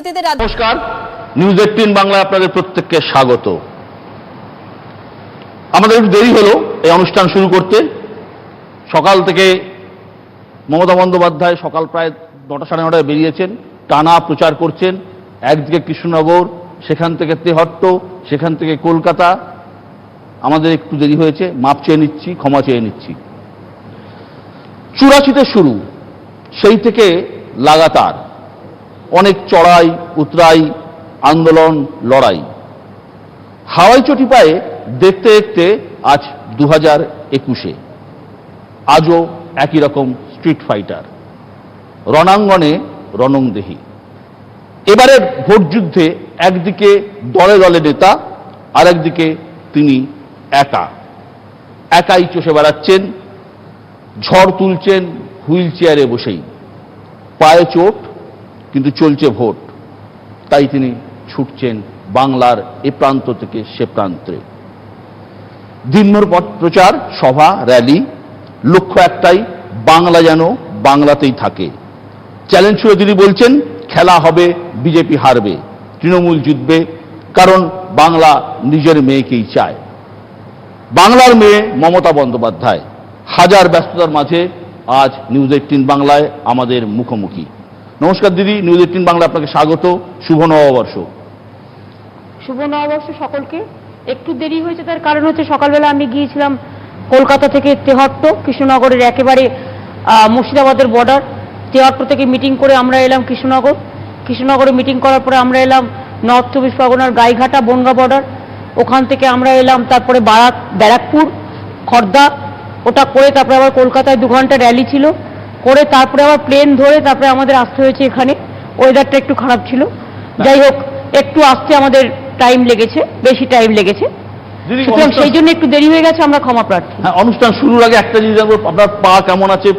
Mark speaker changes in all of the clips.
Speaker 1: নমস্কার, নিউজ 18 বাংলায় আপনাদের প্রত্যেককে স্বাগত। আমাদের একটু দেরি হলো এই অনুষ্ঠান শুরু করতে। সকাল থেকে মমতা বন্দ্যোপাধ্যায় সকাল প্রায় 9টা সাড়ে 9টায় বেরিয়েছেন, টানা প্রচার করছেন। একদিকে কৃষ্ণনগর, সেখান থেকে তেহট্ট, সেখান থেকে কলকাতা। আমাদের একটু দেরি হয়েছে, মাপ চেয়ে নিচ্ছি, ক্ষমা চেয়ে নিচ্ছি। 84-তে শুরু, সেই থেকে লাগাতার অনেক চড়াই উতরাই, আন্দোলন, লড়াই। হাওয়াই চটি পায়ে দেখতে দেখতে আজ 2021-এ আজও একই রকম স্ট্রিট ফাইটার, রণাঙ্গনে রণংদেহী। এবারের ভোট যুদ্ধে একদিকে দলে দলে নেতা, আর একদিকে তিনি একাই চষে বেড়াচ্ছেন, ঝড় তুলছেন হুইল চেয়ারে বসেই। পায়ে চোট, কিন্তু চলছে ভোট, তাই তিনি ছুটছেন বাংলার এ প্রান্ত থেকে সে প্রান্তে। দিনভর প্রচার, সভা, র্যালি, লক্ষ্য একটাই, বাংলা যেন বাংলাতেই থাকে। চ্যালেঞ্জ ছুড়ে তিনি বলছেন, খেলা হবে, বিজেপি হারবে, তৃণমূল জিতবে, কারণ বাংলা নিজের মেয়েকেই চায়। বাংলার মেয়ে মমতা বন্দ্যোপাধ্যায় হাজার ব্যস্ততার মাঝে আজ নিউজ 18 বাংলায় আমাদের মুখোমুখি। নমস্কার দিদি, নিউজ 18 বাংলা আপনাকে স্বাগত। শুভ নববর্ষ।
Speaker 2: শুভ নববর্ষ সকলকে। একটু দেরি হয়েছে, তার কারণ হচ্ছে সকালবেলা আমি গিয়েছিলাম কলকাতা থেকে তেহট্ট, কৃষ্ণনগরের একেবারে মুর্শিদাবাদের বর্ডার। তেহট্ট থেকে মিটিং করে আমরা এলাম কৃষ্ণনগর। কৃষ্ণনগরে মিটিং করার পরে আমরা এলাম নর্থ 24 পরগনার গাইঘাটা বনগা বর্ডার। ওখান থেকে আমরা এলাম তারপরে ব্যারাকপুর, খর্দা। ওটা করে তারপরে আবার কলকাতায় 2 ঘন্টা র্যালি ছিল, করে তারপরে আবার প্লেন ধরে তারপরে আমাদের আসতে হয়েছে এখানে। ওয়েদারটা একটু খারাপ ছিল, যাই হোক একটু আসতে আমাদের টাইম লেগেছে, বেশি টাইম লেগেছে, সুতরাং সেই জন্য একটু দেরি হয়ে গেছে, আমরা ক্ষমা প্রার্থী।
Speaker 1: হ্যাঁ, অনুষ্ঠান শুরুর আগে একটা জিনিস জানবো, আপনার পা কেমন আছে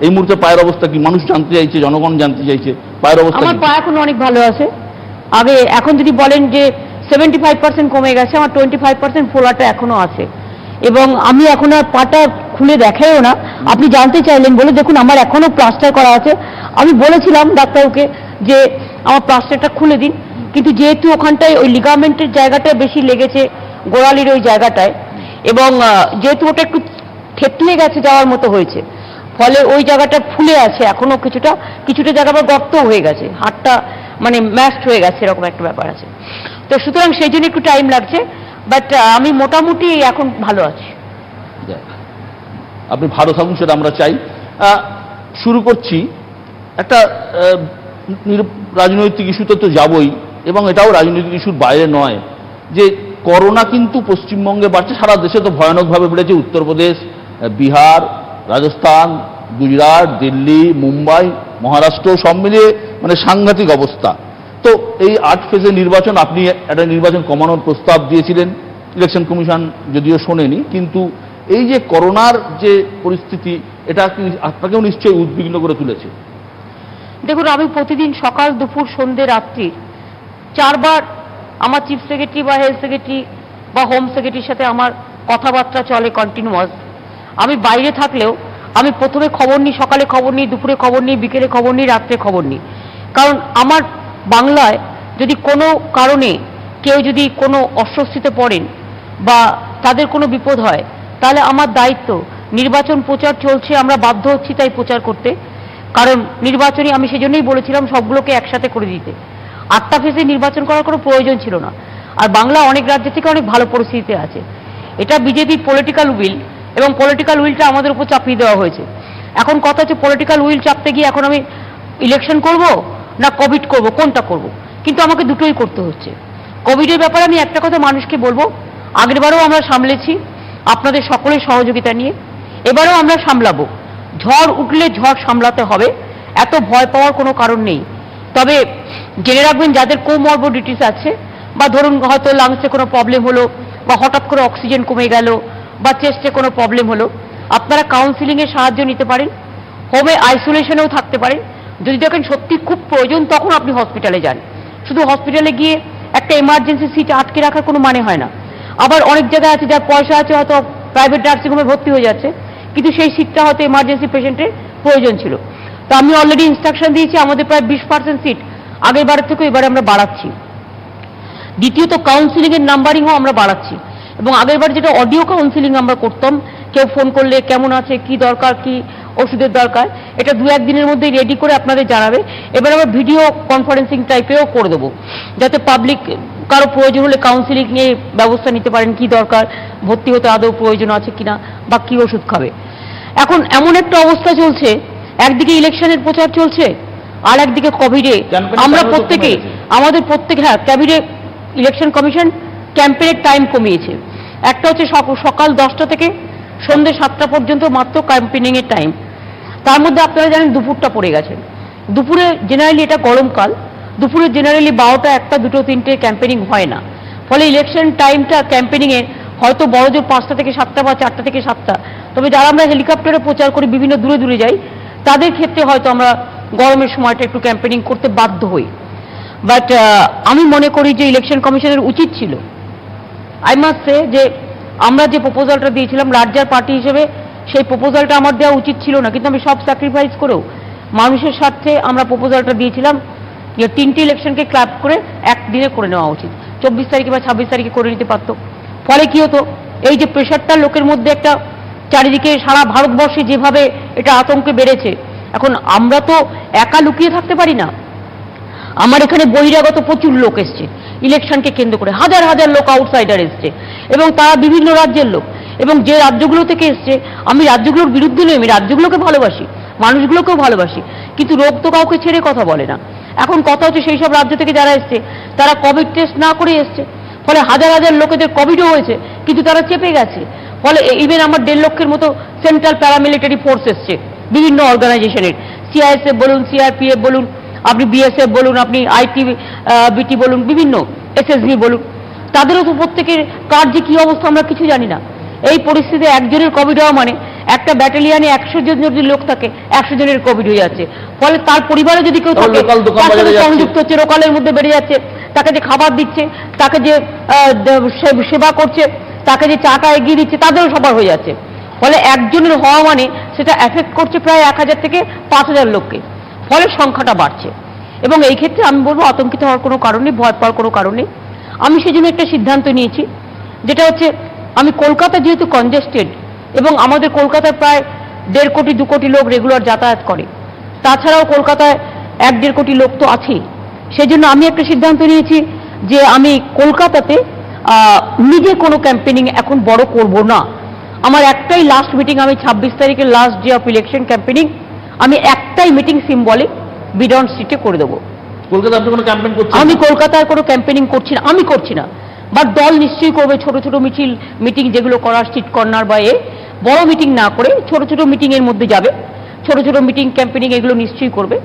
Speaker 1: এই মুহূর্তে? পায়ের অবস্থা কি মানুষ জানতে চাইছে, জনগণ জানতে চাইছে পায়ের অবস্থা?
Speaker 2: আমার পা এখন অনেক ভালো আছে। আগে এখন যদি বলেন যে 75% কমে গেছে, আমার 25% ফোলাটা এখনো আছে, এবং আমি এখন আর পাটা খুলে দেখাইও না। আপনি জানতে চাইলেন বলে, দেখুন আমার এখনো প্লাস্টার করা আছে। আমি বলেছিলাম ডাক্তারকে যে আমার প্লাস্টারটা খুলে দিন, কিন্তু যেহেতু ওখানটায় ওই লিগামেন্টের জায়গাটা বেশি লেগেছে, গোড়ালির ওই জায়গাটায়, এবং যেহেতু ওটা একটু থেতলে গেছে, যাওয়ার মতো হয়েছে, ফলে ওই জায়গাটা ফুলে আছে এখনো, কিছুটা জায়গা আবার গর্ত হয়ে গেছে, হাতটা মানে ম্যাশড হয়ে গেছে, এরকম একটা ব্যাপার আছে। তো সুতরাং সেই জন্য একটু টাইম লাগছে, বাট আমি মোটামুটি এখন ভালো আছি।
Speaker 1: আপনি ভালো থাকুন, সেটা আমরা চাই। শুরু করছি একটা রাজনৈতিক ইস্যুতে তো যাবই, এবং এটাও রাজনৈতিক ইস্যুর বাইরে নয়, যে করোনা কিন্তু পশ্চিমবঙ্গে বাড়ছে, সারা দেশে তো ভয়ানকভাবে বেড়েছে। উত্তরপ্রদেশ, বিহার, রাজস্থান, গুজরাট, দিল্লি, মুম্বাই, মহারাষ্ট্র সব মিলিয়ে মানে সাংঘাতিক অবস্থা। তো এই 8 ফেজে নির্বাচন, আপনি একটা নির্বাচন কমানোর প্রস্তাব দিয়েছিলেন, ইলেকশন কমিশন যদিও শোনেনি, কিন্তু এই যে করোনার যে পরিস্থিতি, এটা আপনাকেও নিশ্চয়ই উদ্বিগ্ন করে তুলেছে।
Speaker 2: দেখুন, আমি প্রতিদিন সকাল, দুপুর, সন্ধ্যে, রাত্রি 4 বার আমার চিফ সেক্রেটারি বা হেলথ সেক্রেটারি বা হোম সেক্রেটারির সাথে আমার কথাবার্তা চলে কন্টিনিউয়াস। আমি বাইরে থাকলেও আমি প্রথমে খবর নিই, সকালে খবর নিই, দুপুরে খবর নিই, বিকেলে খবর নিই, রাত্রে খবর নিই। কারণ আমার বাংলায় যদি কোনো কারণে কেউ যদি কোনো অস্বস্তিতে পড়েন বা তাদের কোনো বিপদ হয়, তাহলে আমার দায়িত্ব, নির্বাচন প্রচার চলছে, আমরা বাধ্য হচ্ছি তাই প্রচার করতে। কারণ নির্বাচনী আমি সেজন্যই বলেছিলাম সবগুলোকে একসাথে করে দিতে। 8টা ফেজে নির্বাচন করার কোনো প্রয়োজন ছিল না। আর বাংলা অনেক রাজ্য থেকে অনেক ভালো পরিস্থিতিতে আছে। এটা বিজেপির পলিটিক্যাল উইল, এবং পলিটিক্যাল উইলটা আমাদের উপর চাপিয়ে দেওয়া হয়েছে। এখন কথা হচ্ছে, পলিটিক্যাল উইল চাপতে গিয়ে এখন আমি ইলেকশন করব না কোভিড করব, কোনটা করব? কিন্তু আমাকে দুটোই করতে হচ্ছে। কোভিডের ব্যাপারে আমি একটা কথা মানুষকে বলবো, আগেরবারও আমরা সামলেছি আপনাদের সকলের সহযোগিতা নিয়ে, এবারেও আমরা সামলাবো। ঝড় উঠলে ঝড় সামলাতে হবে, এত ভয় পাওয়ার কোনো কারণ নেই। তবে জেনে রাখবেন, যাদের কোমরবিডিটিস আছে, বা ধরুন হয়তো লাংসে কোনো প্রবলেম হলো, বা হঠাৎ করে অক্সিজেন কমে গেল, বা চেস্টে কোনো প্রবলেম হলো, আপনারা কাউন্সিলিংয়ের সাহায্য নিতে পারেন, হোমে আইসোলেশনেও থাকতে পারেন। যদি দেখেন সত্যি খুব প্রয়োজন, তখন আপনি হসপিটালে যান। শুধু হসপিটালে গিয়ে একটা এমার্জেন্সি সিট আটকে রাখার কোনো মানে হয় না। আবার অনেক জায়গায় আছে, যার পয়সা আছে, হয়তো প্রাইভেট নার্সিংহোমে ভর্তি হয়ে যাচ্ছে, কিন্তু সেই সিটটা হয়তো এমার্জেন্সি পেশেন্টের প্রয়োজন ছিল। তো আমি অলরেডি ইনস্ট্রাকশন দিয়েছি, আমাদের প্রায় 20% সিট আগের বারের থেকে এবারে আমরা বাড়াচ্ছি। দ্বিতীয়ত কাউন্সিলিং এর নাম্বারিংও আমরা বাড়াচ্ছি, এবং আগেরবার যেটা অডিও কাউন্সিলিং আমরা করতাম, কেউ ফোন করলে কেমন আছে, কি দরকার, কি ওষুধের দরকার, এটা 2-1 দিনের মধ্যে রেডি করে আপনাদের জানাবে। এবার আমরা ভিডিও কনফারেন্সিং টাইপেও করে দেবো, যাতে পাবলিক কারো প্রয়োজন হলে কাউন্সিলিং নিয়ে ব্যবস্থা নিতে পারেন, কি দরকার, ভর্তি হতে আদৌ প্রয়োজন আছে কিনা, বা কি ওষুধ খাবে। এখন এমন একটা অবস্থা চলছে, একদিকে ইলেকশনের প্রচার চলছে, আর একদিকে কোভিডে আমরা প্রত্যেকে হ্যাঁ, কোভিডে ইলেকশন কমিশন ক্যাম্পেইনের টাইম কমিয়েছে। একটা হচ্ছে সকাল 10টা থেকে সন্ধ্যে 7টা পর্যন্ত মাত্র ক্যাম্পেইনিং এর টাইম। তার মধ্যে আপনারা জানেন দুপুরটা পড়ে গেছে। দুপুরে জেনারেলি, এটা গরমকাল, দুপুরে জেনারেলি 12টা, 1টা, 2টো, 3টে ক্যাম্পেইনিং হয় না। ফলে ইলেকশন টাইমটা ক্যাম্পেইনিং এ হয়তো বড়জোর 5টা থেকে 7টা বা 4টা থেকে 7টা। তবে যারা আমরা হেলিকপ্টারে প্রচার করি, বিভিন্ন দূরে দূরে যাই, তাদের ক্ষেত্রে হয়তো আমরা গরমের সময়টা একটু ক্যাম্পেইনিং করতে বাধ্য হই। বাট আমি মনে করি যে ইলেকশন কমিশনের উচিত ছিল, আই মাস্ট সে, যে আমরা যে প্রপোজালটা দিয়েছিলাম লার্জার পার্টি হিসেবে, সেই প্রপোজালটা আমার দেওয়া উচিত ছিল না, কিন্তু আমি সব স্যাক্রিফাইস করেও মানুষের স্বার্থে আমরা প্রপোজালটা দিয়েছিলাম যে 3টে ইলেকশনকে ক্লাব করে একদিনে করে নেওয়া উচিত। 24 তারিখে বা 26 তারিখে করে নিতে পারতো। ফলে কি হতো, এই যে প্রেশারটা লোকের মধ্যে একটা চারিদিকে সারা ভারতবর্ষে যেভাবে এটা আতঙ্কে বেড়েছে, এখন আমরা তো একা লুকিয়ে থাকতে পারি না। আমার এখানে বহিরাগত প্রচুর লোক এসছে ইলেকশনকে কেন্দ্র করে, হাজার হাজার লোক আউটসাইডার এসছে, এবং তারা বিভিন্ন রাজ্যের লোক, এবং যে রাজ্যগুলো থেকে এসছে, আমি রাজ্যগুলোর বিরুদ্ধে নই, আমি রাজ্যগুলোকে ভালোবাসি, মানুষগুলোকেও ভালোবাসি, কিন্তু লোক তো কাউকে ছেড়ে কথা বলে না। এখন কথা হচ্ছে সেই সব রাজ্য থেকে যারা এসছে তারা কোভিড টেস্ট না করে এসছে, ফলে হাজার হাজার লোকেদের কোভিডও হয়েছে, কিন্তু তারা চেপে গেছে। ফলে ইভেন আমার 1.5 লক্ষের মতো সেন্ট্রাল প্যারামিলিটারি ফোর্স এসছে বিভিন্ন অর্গানাইজেশনের, সিআইএসএফ বলুন, সিআরপিএফ বলুন, আপনি বিএসএফ বলুন, আপনি আইটিবিটি বলুন, বিভিন্ন এসএসবি বলুন, তাদেরও তো প্রত্যেকের কার যে কি অবস্থা আমরা কিছু জানি না। এই পরিস্থিতিতে একজনের কোভিড হওয়া মানে একটা ব্যাটালিয়ানে 100 জন যদি লোক থাকে, 100 জনের কোভিড হয়ে যাচ্ছে। ফলে তার পরিবারে যদি কেউ থাকে, তার সাথে সংযুক্ত হচ্ছে, লোকালের মধ্যে বেড়ে যাচ্ছে, তাকে যে খাবার দিচ্ছে, তাকে যে সেবা করছে, তাকে যে চাটা এগিয়ে দিচ্ছে, তাদেরও সবার হয়ে যাচ্ছে। ফলে একজনের হওয়া মানে সেটা এফেক্ট করছে প্রায় 1000 থেকে 5000 লোককে, ফলে সংখ্যাটা বাড়ছে। এবং এই ক্ষেত্রে আমি বলবো আতঙ্কিত হওয়ার কোনো কারণ নেই, ভয় পাওয়ার কোনো কারণ নেই। আমি সেজন্য একটা সিদ্ধান্ত নিয়েছি, যেটা হচ্ছে, আমি কলকাতা যেহেতু কনজেস্টেড, এবং আমাদের কলকাতায় প্রায় 1.5 কোটি 2 কোটি লোক রেগুলার যাতায়াত করে, তাছাড়াও কলকাতায় 1-1.5 কোটি লোক তো আছেই, সেজন্য আমি একটা সিদ্ধান্ত নিয়েছি যে আমি কলকাতাতে নিজে কোনো ক্যাম্পেইনিং এখন বড় করব না। আমার একটাই লাস্ট মিটিং, আমি 26 তারিখের last day of election campaigning, আমি একটাই মিটিং সিম্বলিক বিডন স্ট্রিটে করে দেবো।
Speaker 1: কলকাতা আপনি কোনো ক্যাম্পেইন করছেন?
Speaker 2: আমি কলকাতায় কোনো ক্যাম্পেইনিং করছি না, আমি করছি না, বাট দল নিশ্চয়ই করবে। ছোট ছোট মিটিং যেগুলো করার, স্ট্রিট কর্নার বা বড় মিটিং না করে ছোট ছোট মিটিং এর মধ্যে যাবে, ছোট ছোট মিটিং ক্যাম্পেইনিং এগুলো নিশ্চয়ই করবে।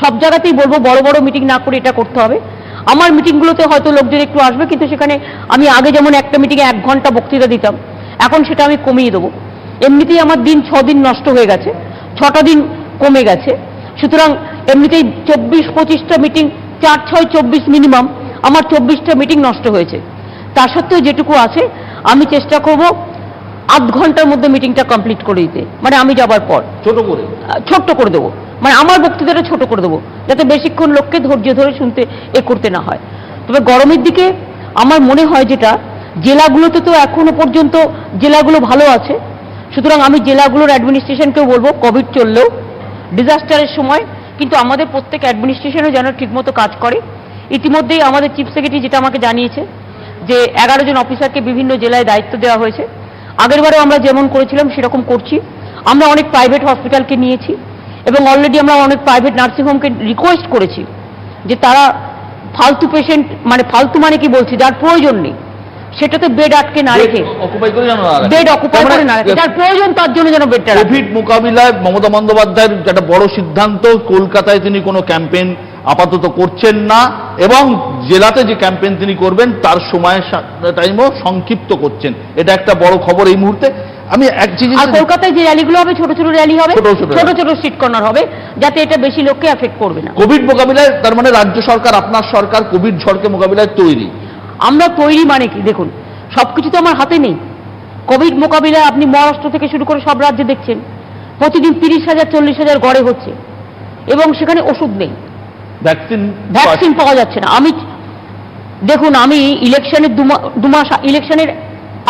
Speaker 2: সব জায়গাতেই বলবো বড় বড় মিটিং না করে এটা করতে হবে। আমার মিটিংগুলোতে হয়তো লোকজন একটু আসবে, কিন্তু সেখানে আমি আগে যেমন একটা মিটিংয়ে 1 ঘন্টা বক্তৃতা দিতাম, এখন সেটা আমি কমিয়ে দেবো। এমনিতেই আমার দিন 6 দিন নষ্ট হয়ে গেছে, 6টা দিন কমে গেছে। সুতরাং এমনিতেই 24-25টা মিটিং, 4-6 24 মিনিমাম, আমার 24টা মিটিং নষ্ট হয়েছে। তা সত্ত্বেও যেটুকু আছে আমি চেষ্টা করব আধ ঘন্টার মধ্যে মিটিংটা কমপ্লিট করে দিতে, মানে আমি যাবার পর ছোট্ট করে দেবো, মানে আমার বক্তৃতাটা ছোট করে দেবো, যাতে বেশিক্ষণ লোককে ধৈর্য ধরে শুনতে করতে না হয়। তবে গরমের দিকে আমার মনে হয় যেটা, জেলাগুলোতে তো এখনো পর্যন্ত জেলাগুলো ভালো আছে, সুতরাং আমি জেলাগুলোর অ্যাডমিনিস্ট্রেশনকেও বলবো কোভিড চললেও ডিজাস্টারের সময় কিন্তু আমাদের প্রত্যেক অ্যাডমিনিস্ট্রেশনও যেন ঠিকমতো কাজ করে। ইতিমধ্যেই আমাদের চিফ সেক্রেটারি যেটা আমাকে জানিয়েছে যে 11 জন অফিসারকে বিভিন্ন জেলায় দায়িত্ব দেওয়া হয়েছে। আগেরবারেও আমরা যেমন করেছিলাম সেরকম করছি। আমরা অনেক প্রাইভেট হসপিটালকে নিয়েছি এবং অলরেডি আমরা অনেক প্রাইভেট নার্সিংহোমকে রিকোয়েস্ট করেছি যে তারা ফালতু পেশেন্ট, মানে ফালতু মানে কি বলছি, যার প্রয়োজন নেই সেটাতে বেড আটকে না রেখে, বেড অকুপাই করে না রেখে, যার প্রয়োজন তার জন্য যেন বেডটা।
Speaker 1: কোভিড মোকাবিলায় মমতা বন্দ্যোপাধ্যায়ের একটা বড় সিদ্ধান্ত, কলকাতায় তিনি কোনো ক্যাম্পেইন আপাতত করছেন না, এবং জেলাতে যে ক্যাম্পেইন তিনি করবেন তার সময়ের টাইমও সংক্ষিপ্ত করছেন। এটা একটা বড় খবর এই মুহূর্তে। আমি এক জিনিস,
Speaker 2: আর কলকাতায় যে র্যালিগুলো হবে ছোট ছোট র্যালি হবে, ছোট ছোট স্ট্রিট কর্নার হবে, যাতে এটা বেশি লোককে এফেক্ট করবে না।
Speaker 1: কোভিড মোকাবিলায় তার মানে রাজ্য সরকার, আপনার সরকার কোভিড ঝড়কে মোকাবিলায় তৈরি?
Speaker 2: আমরা তৈরি মানে কি, দেখুন সবকিছু তো আমার হাতে নেই। কোভিড মোকাবিলায় আপনি মহারাষ্ট্র থেকে শুরু করে সব রাজ্যে দেখছেন প্রতিদিন 30,000 40,000 গড়ে হচ্ছে, এবং সেখানে ওষুধ নেই। ভ্যাকসিন পাওয়া যাচ্ছে না। দেখুন, আমি ইলেকশনের দু মাস ইলেকশনের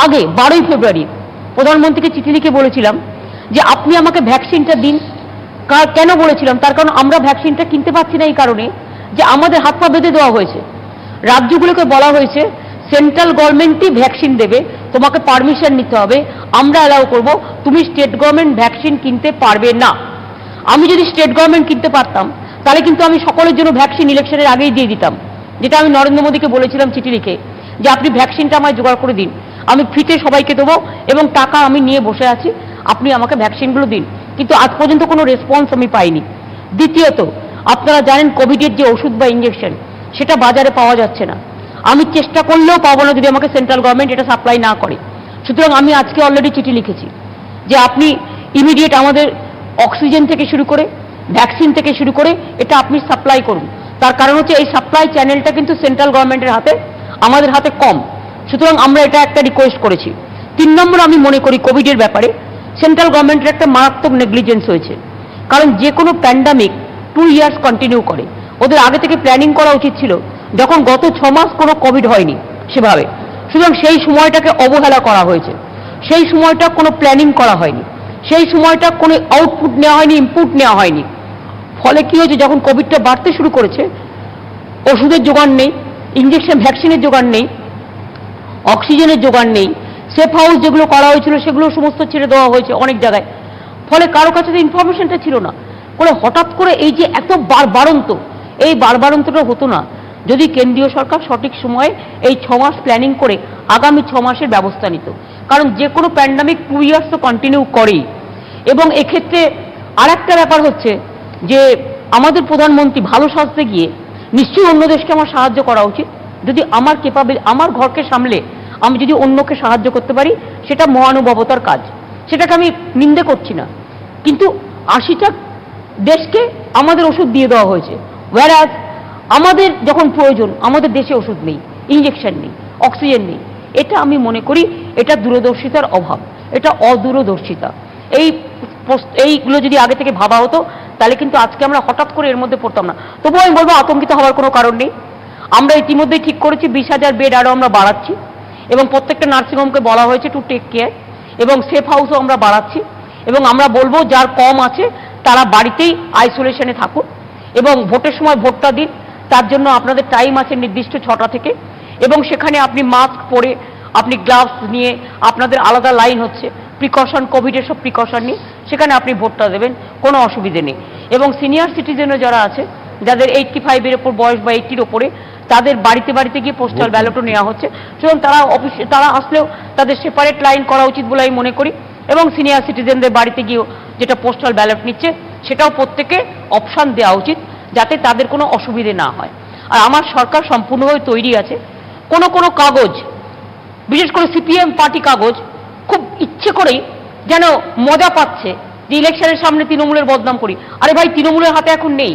Speaker 2: আগে 12ই ফেব্রুয়ারি প্রধানমন্ত্রীকে চিঠি লিখে বলেছিলাম যে আপনি আমাকে ভ্যাকসিনটা দিন। কেন বলেছিলাম? তার কারণ আমরা ভ্যাকসিনটা কিনতে পারছি না এই কারণে যে আমাদের হাত পা বেঁধে দেওয়া হয়েছে। রাজ্যগুলোকে বলা হয়েছে সেন্ট্রাল গভর্নমেন্টই ভ্যাকসিন দেবে, তোমাকে পারমিশন নিতে হবে, আমরা অ্যালাউ করব, তুমি স্টেট গভর্নমেন্ট ভ্যাকসিন কিনতে পারবে না। আমি যদি স্টেট গভর্নমেন্ট কিনতে পারতাম তাহলে কিন্তু আমি সকলের জন্য ভ্যাকসিন ইলেকশনের আগেই দিয়ে দিতাম, যেটা আমি নরেন্দ্র মোদীকে বলেছিলাম চিঠি লিখে যে আপনি ভ্যাকসিনটা আমায় জোগাড় করে দিন, আমি ফ্রিতে সবাইকে দেবো এবং টাকা আমি নিয়ে বসে আছি, আপনি আমাকে ভ্যাকসিনগুলো দিন। কিন্তু আজ পর্যন্ত কোনো রেসপন্স আমি পাইনি। দ্বিতীয়ত, আপনারা জানেন কোভিডের যে ওষুধ বা ইঞ্জেকশন সেটা বাজারে পাওয়া যাচ্ছে না। আমি চেষ্টা করলেও পাবো না যদি আমাকে সেন্ট্রাল গভর্নমেন্ট এটা সাপ্লাই না করে। সুতরাং আমি আজকে অলরেডি চিঠি লিখেছি যে আপনি ইমিডিয়েট আমাদের অক্সিজেন থেকে শুরু করে ভ্যাকসিন থেকে শুরু করে এটা আপনি সাপ্লাই করুন। তার কারণ হচ্ছে এই সাপ্লাই চ্যানেলটা কিন্তু সেন্ট্রাল গভর্নমেন্টের হাতে, আমাদের হাতে কম। সুতরাং আমরা এটা একটা রিকোয়েস্ট করেছি। 3 নম্বর, আমি মনে করি কোভিডের ব্যাপারে সেন্ট্রাল গভর্নমেন্টের একটা মারাত্মক নেগলিজেন্স হয়েছে। কারণ যে কোনো প্যান্ডামিক 2 ইয়ার্স কন্টিনিউ করে, ওদের আগে থেকে প্ল্যানিং করা উচিত ছিল, যখন গত 6 মাস কোনো কোভিড হয়নি সেভাবে। সুতরাং সেই সময়টাকে অবহেলা করা হয়েছে, সেই সময়টা কোনো প্ল্যানিং করা হয়নি, সেই সময়টা কোনো আউটপুট নেওয়া হয়নি, ইনপুট নেওয়া হয়নি। ফলে কি হয়েছে, যখন কোভিডটা বাড়তে শুরু করেছে ওষুধের জোগান নেই, ইঞ্জেকশন ভ্যাকসিনের জোগান নেই, অক্সিজেনের জোগান নেই, সেফ হাউস যেগুলো করা হয়েছিল সেগুলো সমস্ত ছেড়ে দেওয়া হয়েছে অনেক জায়গায়। ফলে কারো কাছে তো ইনফরমেশনটা ছিল না। ফলে হঠাৎ করে এই যে এত বাড়বাড়ন্ত, এই বাড়বাড়ন্তটা হতো না যদি কেন্দ্রীয় সরকার সঠিক সময়ে এই 6 মাস প্ল্যানিং করে আগামী 6 মাসের ব্যবস্থা নিত। কারণ যে কোনো প্যান্ডামিক 2 ইয়ার্স তো কন্টিনিউ করেই। এবং এক্ষেত্রে আর একটা ব্যাপার হচ্ছে যে আমাদের প্রধানমন্ত্রী ভালো সাজতে গিয়ে নিশ্চয়ই অন্য দেশকে আমার সাহায্য করা উচিত। যদি আমার আমার ঘরকে সামলে আমি যদি অন্যকে সাহায্য করতে পারি সেটা মহানুভবতার কাজ, সেটাকে আমি নিন্দে করছি না। কিন্তু 80টা দেশকে আমাদের ওষুধ দিয়ে দেওয়া হয়েছে, ওয়ারাজ আমাদের যখন প্রয়োজন আমাদের দেশে ওষুধ নেই, ইঞ্জেকশন নেই, অক্সিজেন নেই। এটা আমি মনে করি এটা দূরদর্শিতার অভাব, এটা অদূরদর্শিতা। এইগুলো যদি আগে থেকে ভাবা হতো তাহলে কিন্তু আজকে আমরা হঠাৎ করে এর মধ্যে পড়তাম না। তবুও আমি বলবো আতঙ্কিত হওয়ার কোনো কারণ নেই। আমরা ইতিমধ্যেই ঠিক করেছি 20,000 বেড আরও আমরা বাড়াচ্ছি এবং প্রত্যেকটা নার্সিংহোমকে বলা হয়েছে টু টেক কেয়ার, এবং সেফ হাউসও আমরা বাড়াচ্ছি। এবং আমরা বলবো যার কম আছে তারা বাড়িতেই আইসোলেশনে থাকুন এবং ভোটের সময় ভোটটা দিন। তার জন্য আপনাদের টাইম আছে নির্দিষ্ট 6টা থেকে, এবং সেখানে আপনি মাস্ক পরে, আপনি গ্লাভস নিয়ে, আপনাদের আলাদা লাইন হচ্ছে, প্রিকশন, কোভিডের সব প্রিকশন নিয়ে সেখানে আপনি ভোটটা দেবেন, কোনো অসুবিধে নেই। এবং সিনিয়র সিটিজেনও যারা আছে, যাদের 85-এর ওপর বয়স বা 80-র ওপরে, তাদের বাড়িতে বাড়িতে গিয়ে পোস্টাল ব্যালটও নেওয়া হচ্ছে। সুতরাং তারা আসলেও তাদের সেপারেট লাইন করা উচিত বলে আমি মনে করি। এবং সিনিয়র সিটিজেনদের বাড়িতে গিয়েও যেটা পোস্টাল ব্যালট নিচ্ছে সেটাও প্রত্যেকে অপশান দেওয়া উচিত, যাতে তাদের কোনো অসুবিধে না হয়। আর আমার সরকার সম্পূর্ণভাবে তৈরি আছে। কোনো কোনো কাগজ, বিশেষ করে সিপিএম পার্টি কাগজ, খুব ইচ্ছে করেই যেন মজা পাচ্ছে যে ইলেকশনের সামনে তৃণমূলের বদনাম করি। আরে ভাই, তৃণমূলের হাতে এখন নেই,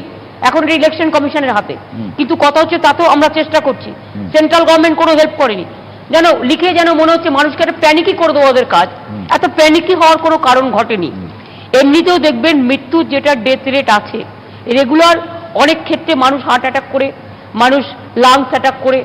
Speaker 2: এখন এটা ইলেকশন কমিশনের হাতে। কিন্তু কথা হচ্ছে তাতেও আমরা চেষ্টা করছি, সেন্ট্রাল গভর্নমেন্ট কোনো হেল্প করেনি। যেন লিখে যেন মনে হচ্ছে মানুষকে একটা প্যানিকই করে দেবো ওদের কাজ। এত প্যানিকই হওয়ার কোনো কারণ ঘটেনি। এমনিতেও দেখবেন মৃত্যুর যেটা ডেথ রেট আছে রেগুলার, অনেক ক্ষেত্রে মানুষ হার্ট অ্যাটাক করে, মানুষ লাংস অ্যাটাক করে,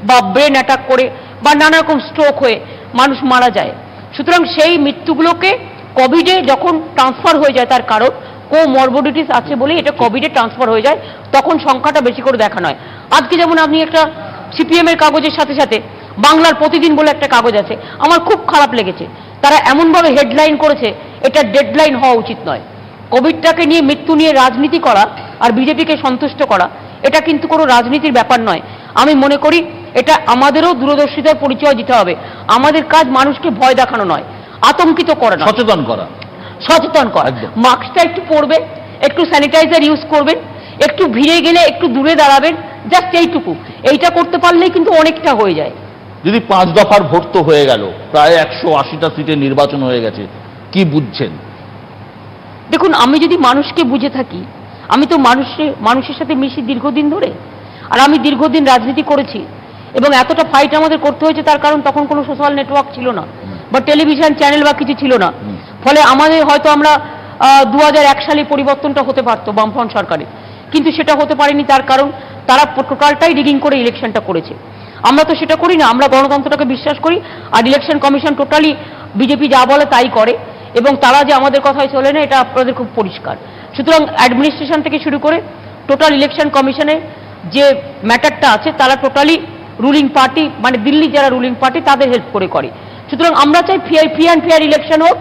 Speaker 2: বা ব্রেন অ্যাটাক করে, বা নানা রকম স্ট্রোক হয়ে মানুষ মারা যায়। সুতরাং সেই মৃত্যুগুলোকে কোভিডে যখন ট্রান্সফার হয়ে যায়, তার কারণ কোমরবিডিটিস আছে বলেই এটা কোভিডে ট্রান্সফার হয়ে যায়, তখন সংখ্যাটা বেশি করে দেখানো হয়। আজকে যেমন আপনি একটা সিপিএম এর কাগজের সাথে সাথে বাংলার প্রতিদিন বলে একটা কাগজ আছে, আমার খুব খারাপ লেগেছে। তারা এমনভাবে হেডলাইন করেছে, এটা ডেডলাইন হওয়া উচিত নয়। কোভিডটাকে নিয়ে, মৃত্যু নিয়ে রাজনীতি করা আর বিজেপিকে সন্তুষ্ট করা, এটা কিন্তু কোনো রাজনীতির ব্যাপার নয়। আমি মনে করি এটা আমাদেরও দূরদর্শিতার পরিচয় দিতে হবে। আমাদের কাজ মানুষকে ভয় দেখানো নয়, আতঙ্কিত করা নয়, সচেতন করা। মাস্কটা একটু পরবেন, একটু স্যানিটাইজার ইউজ করবেন, একটু ভিড়ে গেলে একটু দূরে দাঁড়াবেন, জাস্ট এইটুকু। এইটা করতে পারলেই কিন্তু অনেকটা হয়ে যায়।
Speaker 1: যদি 5 দফার ভোট তো হয়ে গেল, প্রায় 180টা সিটে নির্বাচন হয়ে গেছে, কি বুঝছেন?
Speaker 2: দেখুন, আমি যদি মানুষকে বুঝে থাকি, আমি তো মানুষের সাথে মিশি দীর্ঘদিন ধরে, আর আমি দীর্ঘদিন রাজনীতি করেছি, এবং এতটা ফাইট আমাদের করতে হয়েছে তার কারণ তখন কোনো সোশ্যাল নেটওয়ার্ক ছিল না, বা টেলিভিশন চ্যানেল বা কিছু ছিল না। ফলে আমাদের হয়তো আমরা 2001 সালে পরিবর্তনটা হতে পারতো বামফ্রন্ট সরকারে, কিন্তু সেটা হতে পারেনি, তার কারণ তারা টোটালটাই রিগিং করে ইলেকশনটা করেছে। আমরা তো সেটা করি না, আমরা গণতন্ত্রটাকে বিশ্বাস করি, আর ইলেকশন কমিশন টোটালি বিজেপি যা বলে তাই করে, এবং তারা যে আমাদের কথায় চলে না এটা আপনাদের খুব পরিষ্কার। সুতরাং অ্যাডমিনিস্ট্রেশন থেকে শুরু করে টোটাল ইলেকশন কমিশনের যে ম্যাটারটা আছে তারা টোটালি রুলিং পার্টি, মানে দিল্লি যারা রুলিং পার্টি তাদের হেল্প করে। সুতরাং আমরা চাই ফ্রি অ্যান্ড ফেয়ার ইলেকশন হোক,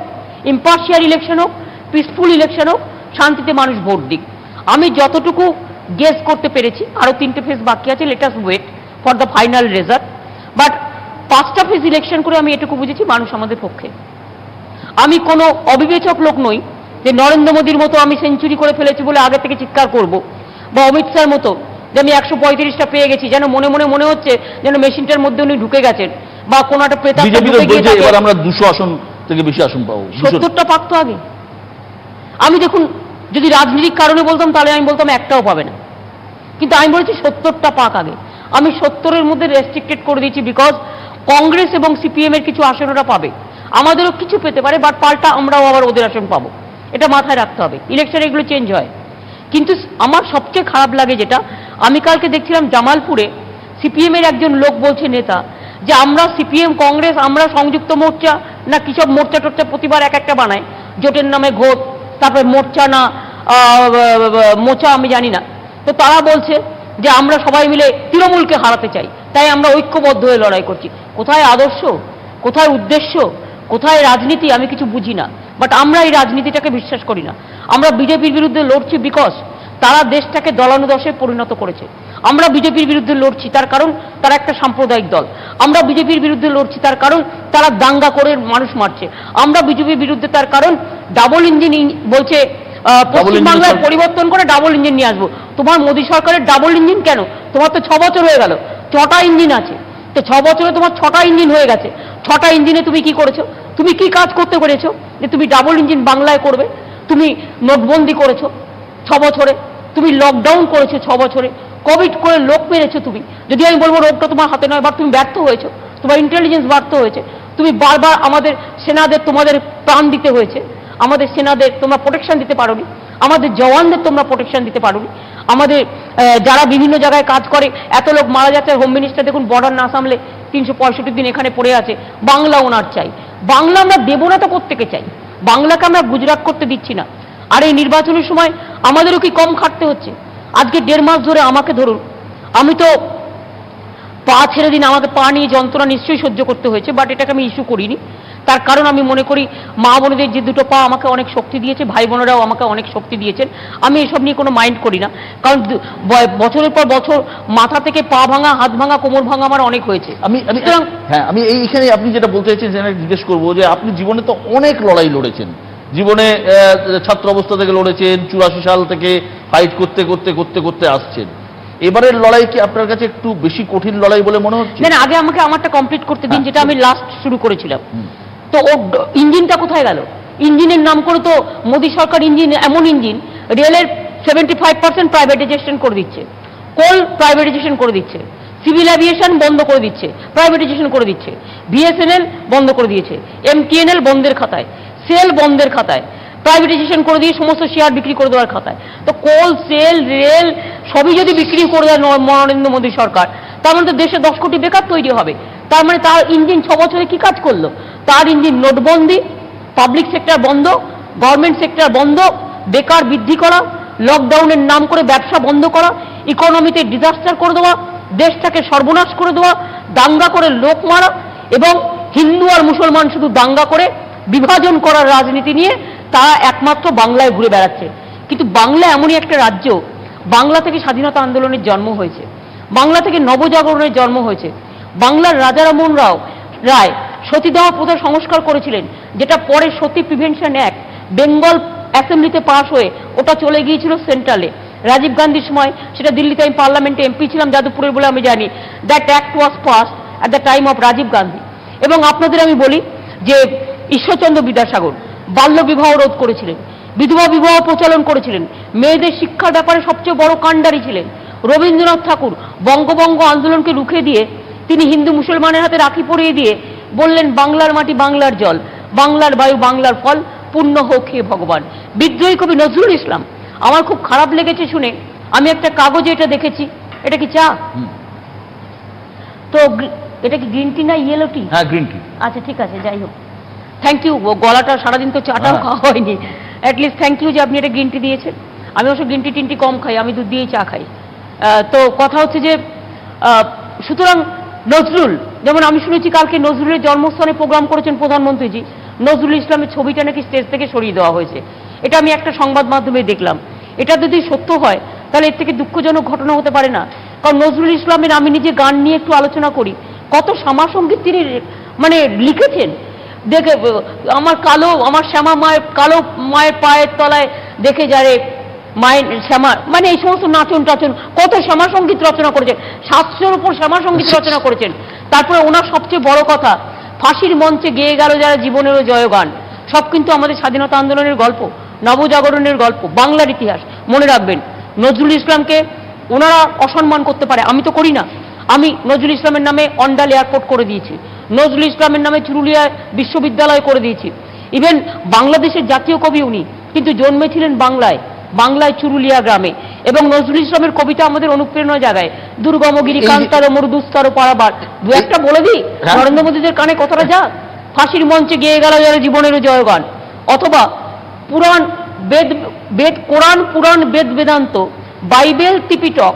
Speaker 2: ইম্পার্শিয়াল ইলেকশন হোক, পিসফুল ইলেকশন হোক, শান্তিতে মানুষ ভোট দিক। আমি যতটুকু গেস করতে পেরেছি, আরো 3টে ফেজ বাকি আছে, let us wait for the final result. But 5টা ফেজ ইলেকশন করে আমি এটুকু বুঝেছি মানুষ আমাদের পক্ষে। আমি কোনো অবিবেচক লোক নই যে নরেন্দ্র মোদীর মতো আমি সেঞ্চুরি করে ফেলেছি বলে আগে থেকে চিৎকার করব, বা অমিত শাহর মতো যে আমি 135টা পেয়ে গেছি, যেন মনে মনে মনে হচ্ছে যেন মেশিনটার মধ্যে উনি ঢুকে গেছেন, বা কোনো একটা প্রেতাত্মা ঢুকে গিয়ে থাকে।
Speaker 1: এবার আমরা 200 আসন থেকে বেশি আসন পাবো।
Speaker 2: 70টা পাক তো আগে। আমি দেখুন, যদি রাজনৈতিক কারণে বলতাম তাহলে আমি বলতাম একটাও পাবে না, কিন্তু আমি বলেছি 70টা পাক আগে। আমি 70-এর মধ্যে রেস্ট্রিক্টেড করে দিয়েছি, বিকজ কংগ্রেস এবং সিপিএম এর কিছু আসন ওরা পাবে, আমাদেরও কিছু পেতে পারে, বাট পাল্টা আমরাও আবার ওদের আসন পাবো। এটা মাথায় রাখতে হবে, ইলেকশনে এগুলো চেঞ্জ হয়। কিন্তু আমার সবচেয়ে খারাপ লাগে যেটা, আমি কালকে দেখছিলাম জামালপুরে সিপিএম এর একজন লোক বলছে, নেতা, যে আমরা সিপিএম কংগ্রেস আমরা সংযুক্ত মোর্চা না কিসব মোর্চা টোর্চা প্রতিবার এক একটা বানায়, জোটের নামে ঘোট, তারপরে মোর্চা না মোচা আমি জানি না। তো তারা বলছে যে আমরা সবাই মিলে তৃণমূলকে হারাতে চাই, তাই আমরা ঐক্যবদ্ধ হয়ে লড়াই করছি। কোথায় আদর্শ, কোথায় উদ্দেশ্য, কোথায় রাজনীতি, আমি কিছু বুঝি না। বাট আমরা এই রাজনীতিটাকে বিশ্বাস করি না। আমরা বিজেপির বিরুদ্ধে লড়ছি বিকজ তারা দেশটাকে দলানুদশে পরিণত করেছে। আমরা বিজেপির বিরুদ্ধে লড়ছি তার কারণ তারা একটা সাম্প্রদায়িক দল। আমরা বিজেপির বিরুদ্ধে লড়ছি তার কারণ তারা দাঙ্গা করে মানুষ মারছে। আমরা বিজেপির বিরুদ্ধে তার কারণ ডাবল ইঞ্জিন বলছে, পশ্চিমবাংলায় পরিবর্তন করে ডাবল ইঞ্জিন নিয়ে আসবো। তোমার মোদী সরকারের ডাবল ইঞ্জিন কেন? তোমার তো 6 বছর হয়ে গেল, 6টা ইঞ্জিন আছে। তো 6 বছরে তোমার 6টা ইঞ্জিন হয়ে গেছে। 6টা ইঞ্জিনে তুমি কি করেছো? তুমি কি কাজ করতে পেরেছো যে তুমি ডাবল ইঞ্জিন বাংলায় করবে? তুমি নোটবন্দি করেছো 6 বছরে, তুমি লকডাউন করেছো 6 বছরে, কোভিড করে লোক মেরেছো তুমি। যদি আমি বলবো রোগটা তোমার হাতে নয়, বাট তুমি ব্যর্থ হয়েছো, তোমার ইন্টেলিজেন্স ব্যর্থ হয়েছে। তুমি বারবার আমাদের সেনাদের তোমাদের প্রাণ দিতে হয়েছে, আমাদের সেনাদের তোমরা প্রোটেকশন দিতে পারোনি, আমাদের জওয়ানদের তোমরা প্রোটেকশন দিতে পারোনি, আমাদের যারা বিভিন্ন জায়গায় কাজ করে এত লোক মারা যাচ্ছে। হোম মিনিস্টার দেখুন বর্ডার না সামলে 365 দিন এখানে পড়ে আছে। বাংলা ওনার চাই, বাংলা আমরা দেবো না তো প্রত্যেকে চাই, বাংলাকে আমরা গুজরাট করতে দিচ্ছি না। আর এই নির্বাচনের সময় আমাদেরও কি কম খাটতে হচ্ছে? আজকে 1.5 মাস ধরে আমাকে ধরুন, আমি তো পা ছেড়ে দিন, আমাকে পা নিয়ে যন্ত্রণা নিশ্চয়ই সহ্য করতে হয়েছে, বাট এটাকে আমি ইস্যু করিনি। তার কারণ আমি মনে করি মা বোনেদের যে দুটো পা আমাকে অনেক শক্তি দিয়েছে, ভাই বোনেরাও আমাকে অনেক শক্তি দিয়েছেন। আমি এসব নিয়ে কোনো মাইন্ড করি না, কারণ বছরের পর বছর মাথা থেকে পা ভাঙা, হাত ভাঙা, কোমর ভাঙা আমার অনেক হয়েছে।
Speaker 1: আমি এইখানে আপনি যেটা বলতে চাইছেন সেটা জিজ্ঞেস করবো যে আপনি জীবনে তো অনেক লড়াই লড়েছেন, জীবনে ছাত্র অবস্থা থেকে লড়েছেন, 84 সাল থেকে ফাইট করতে করতে করতে করতে আসছেন। এবারের লড়াই কি আপনার কাছে একটু বেশি কঠিন লড়াই বলে মনে হচ্ছে?
Speaker 2: না, আগে আমাকে আমারটা কমপ্লিট করতে দিন, যেটা আমি লাস্ট শুরু করেছিলাম। তো ও ইঞ্জিনটা কোথায় গেল? ইঞ্জিনের নাম করে তো মোদী সরকার ইঞ্জিন, এমন ইঞ্জিন, রেলের 75% প্রাইভেটাইজেশন করে দিচ্ছে, কোল প্রাইভেটাইজেশন করে দিচ্ছে, সিভিল এভিয়েশন বন্ধ করে দিচ্ছে, প্রাইভেটাইজেশন করে দিচ্ছে, বিএসএনএল বন্ধ করে দিয়েছে, এমটিএনএল বন্ধের খাতায়, সেল বন্ধের খাতায়, প্রাইভেটাইজেশন করে দিয়ে সমস্ত শেয়ার বিক্রি করে দেওয়ার খাতায়। তো কোল, সেল, রেল সবই যদি বিক্রি করে দেয় নরেন্দ্র মোদী সরকার, তার মানে তো দেশে 10 কোটি বেকার তৈরি হবে। তার মানে তার ইঞ্জিন 6 বছরে কি কাজ করলো? তার ইঞ্জিন নোটবন্দি, পাবলিক সেক্টর বন্ধ, গভর্নমেন্ট সেক্টর বন্ধ, বেকার বৃদ্ধি করা, লকডাউনের নাম করে ব্যবসা বন্ধ করা, ইকোনমিতে ডিজাস্টার করে দেওয়া, দেশটাকে সর্বনাশ করে দেওয়া, দাঙ্গা করে লোক মারা, এবং হিন্দু আর মুসলমান শুধু দাঙ্গা করে বিভাজন করার রাজনীতি নিয়ে তারা একমাত্র বাংলায় ঘুরে বেড়াচ্ছে। কিন্তু বাংলা এমনই একটা রাজ্য, বাংলা থেকে স্বাধীনতা আন্দোলনের জন্ম হয়েছে, বাংলা থেকে নবজাগরণের জন্ম হয়েছে। বাংলার রাজা রামমোহন রায় সতীদাহ প্রথা সংস্কার করেছিলেন, যেটা পরে সতী প্রিভেনশন অ্যাক্ট বেঙ্গল অ্যাসেম্বলিতে পাশ হয়ে ওটা চলে গিয়েছিল সেন্ট্রালে। রাজীব গান্ধীর সময় সেটা দিল্লিতে, আমি পার্লামেন্টে এমপি ছিলাম যাদবপুরের বলে আমি জানি, that act was pass at the time of Rajiv Gandhi. এবং আপনাদের আমি বলি যে ঈশ্বরচন্দ্র বিদ্যাসাগর বাল্য বিবাহ রোধ করেছিলেন, বিধবা বিবাহ প্রচলন করেছিলেন, মেয়েদের শিক্ষার ব্যাপারে সবচেয়ে বড় কাণ্ডারি ছিলেন। রবীন্দ্রনাথ ঠাকুর বঙ্গভঙ্গ আন্দোলনকে রুখে দিয়ে তিনি হিন্দু মুসলমানের হাতে রাখি পরিয়ে দিয়ে বললেন, বাংলার মাটি বাংলার জল, বাংলার বায়ু বাংলার ফল, পূর্ণ হোক হে ভগবান। বিদ্রোহী কবি নজরুল ইসলাম, আমার খুব খারাপ লেগেছে শুনে, আমি একটা কাগজে এটা দেখেছি, এটা কি চা? তো এটা কি গ্রিন টি না ইয়েলো টি?
Speaker 1: হ্যাঁ, গ্রিন টি।
Speaker 2: আচ্ছা ঠিক আছে, যাই হোক, থ্যাংক ইউ। গলাটা সারাদিন তো চাটাও খাওয়া হয়নি, অ্যাটলিস্ট থ্যাংক ইউ যে আপনি এটা গ্রিন টি দিয়েছেন। আমি অবশ্য গ্রিন টি টিনটি কম খাই, আমি দুধ দিয়েই চা খাই। তো কথা হচ্ছে যে সুতরাং নজরুল, যেমন আমি শুনেছি কালকে নজরুলের জন্মস্থানে প্রোগ্রাম করেছেন প্রধানমন্ত্রীজি, নজরুল ইসলামের ছবিটা নাকি স্টেজ থেকে সরিয়ে দেওয়া হয়েছে। এটা আমি একটা সংবাদ মাধ্যমে দেখলাম। এটা যদি সত্য হয় তাহলে এর থেকে দুঃখজনক ঘটনা হতে পারে না। কারণ নজরুল ইসলামের, আমি নিজে গান নিয়ে একটু আলোচনা করি, কত শ্যামাসঙ্গীত তিনি মানে লিখেছেন। দেখে আমার শ্যামা মায়ের কালো মায়ের পায়ের তলায় দেখে যারে মায়ের শ্যামা, মানে এই সমস্ত নাচন টাচন, কত শ্যামা সঙ্গীত রচনা করেছেন, 700-র উপর শ্যামা সঙ্গীত রচনা করেছেন। তারপরে ওনার সবচেয়ে বড় কথা, ফাঁসির মঞ্চে গেয়ে গেল যারা জীবনেরও জয়গান, সব কিন্তু আমাদের স্বাধীনতা আন্দোলনের গল্প, নবজাগরণের গল্প, বাংলার ইতিহাস। মনে রাখবেন, নজরুল ইসলামকে ওনারা অসম্মান করতে পারে, আমি তো করি না। আমি নজরুল ইসলামের নামে অন্ডাল এয়ারপোর্ট করে দিয়েছি, নজরুল ইসলামের নামে চুরুলিয়া বিশ্ববিদ্যালয় করে দিয়েছি। ইভেন বাংলাদেশের জাতীয় কবি উনি, কিন্তু জন্মেছিলেন বাংলায়, বাংলায় চুরুলিয়া গ্রামে। এবং নজরুল ইসলামের কবিতা আমাদের অনুপ্রেরণা জাগায়, দুর্গমগিরি কান্তার মরুদুস্তর পারাবার। দু একটা বলে দিই, নরেন্দ্র মোদীদের কানে কথাটা যা, ফাঁসির মঞ্চে গেয়ে গেল যারা জীবনের জয়গান, অথবা পুরাণ বেদ কোরআন পুরাণ বেদ বেদান্ত বাইবেল ত্রিপিটক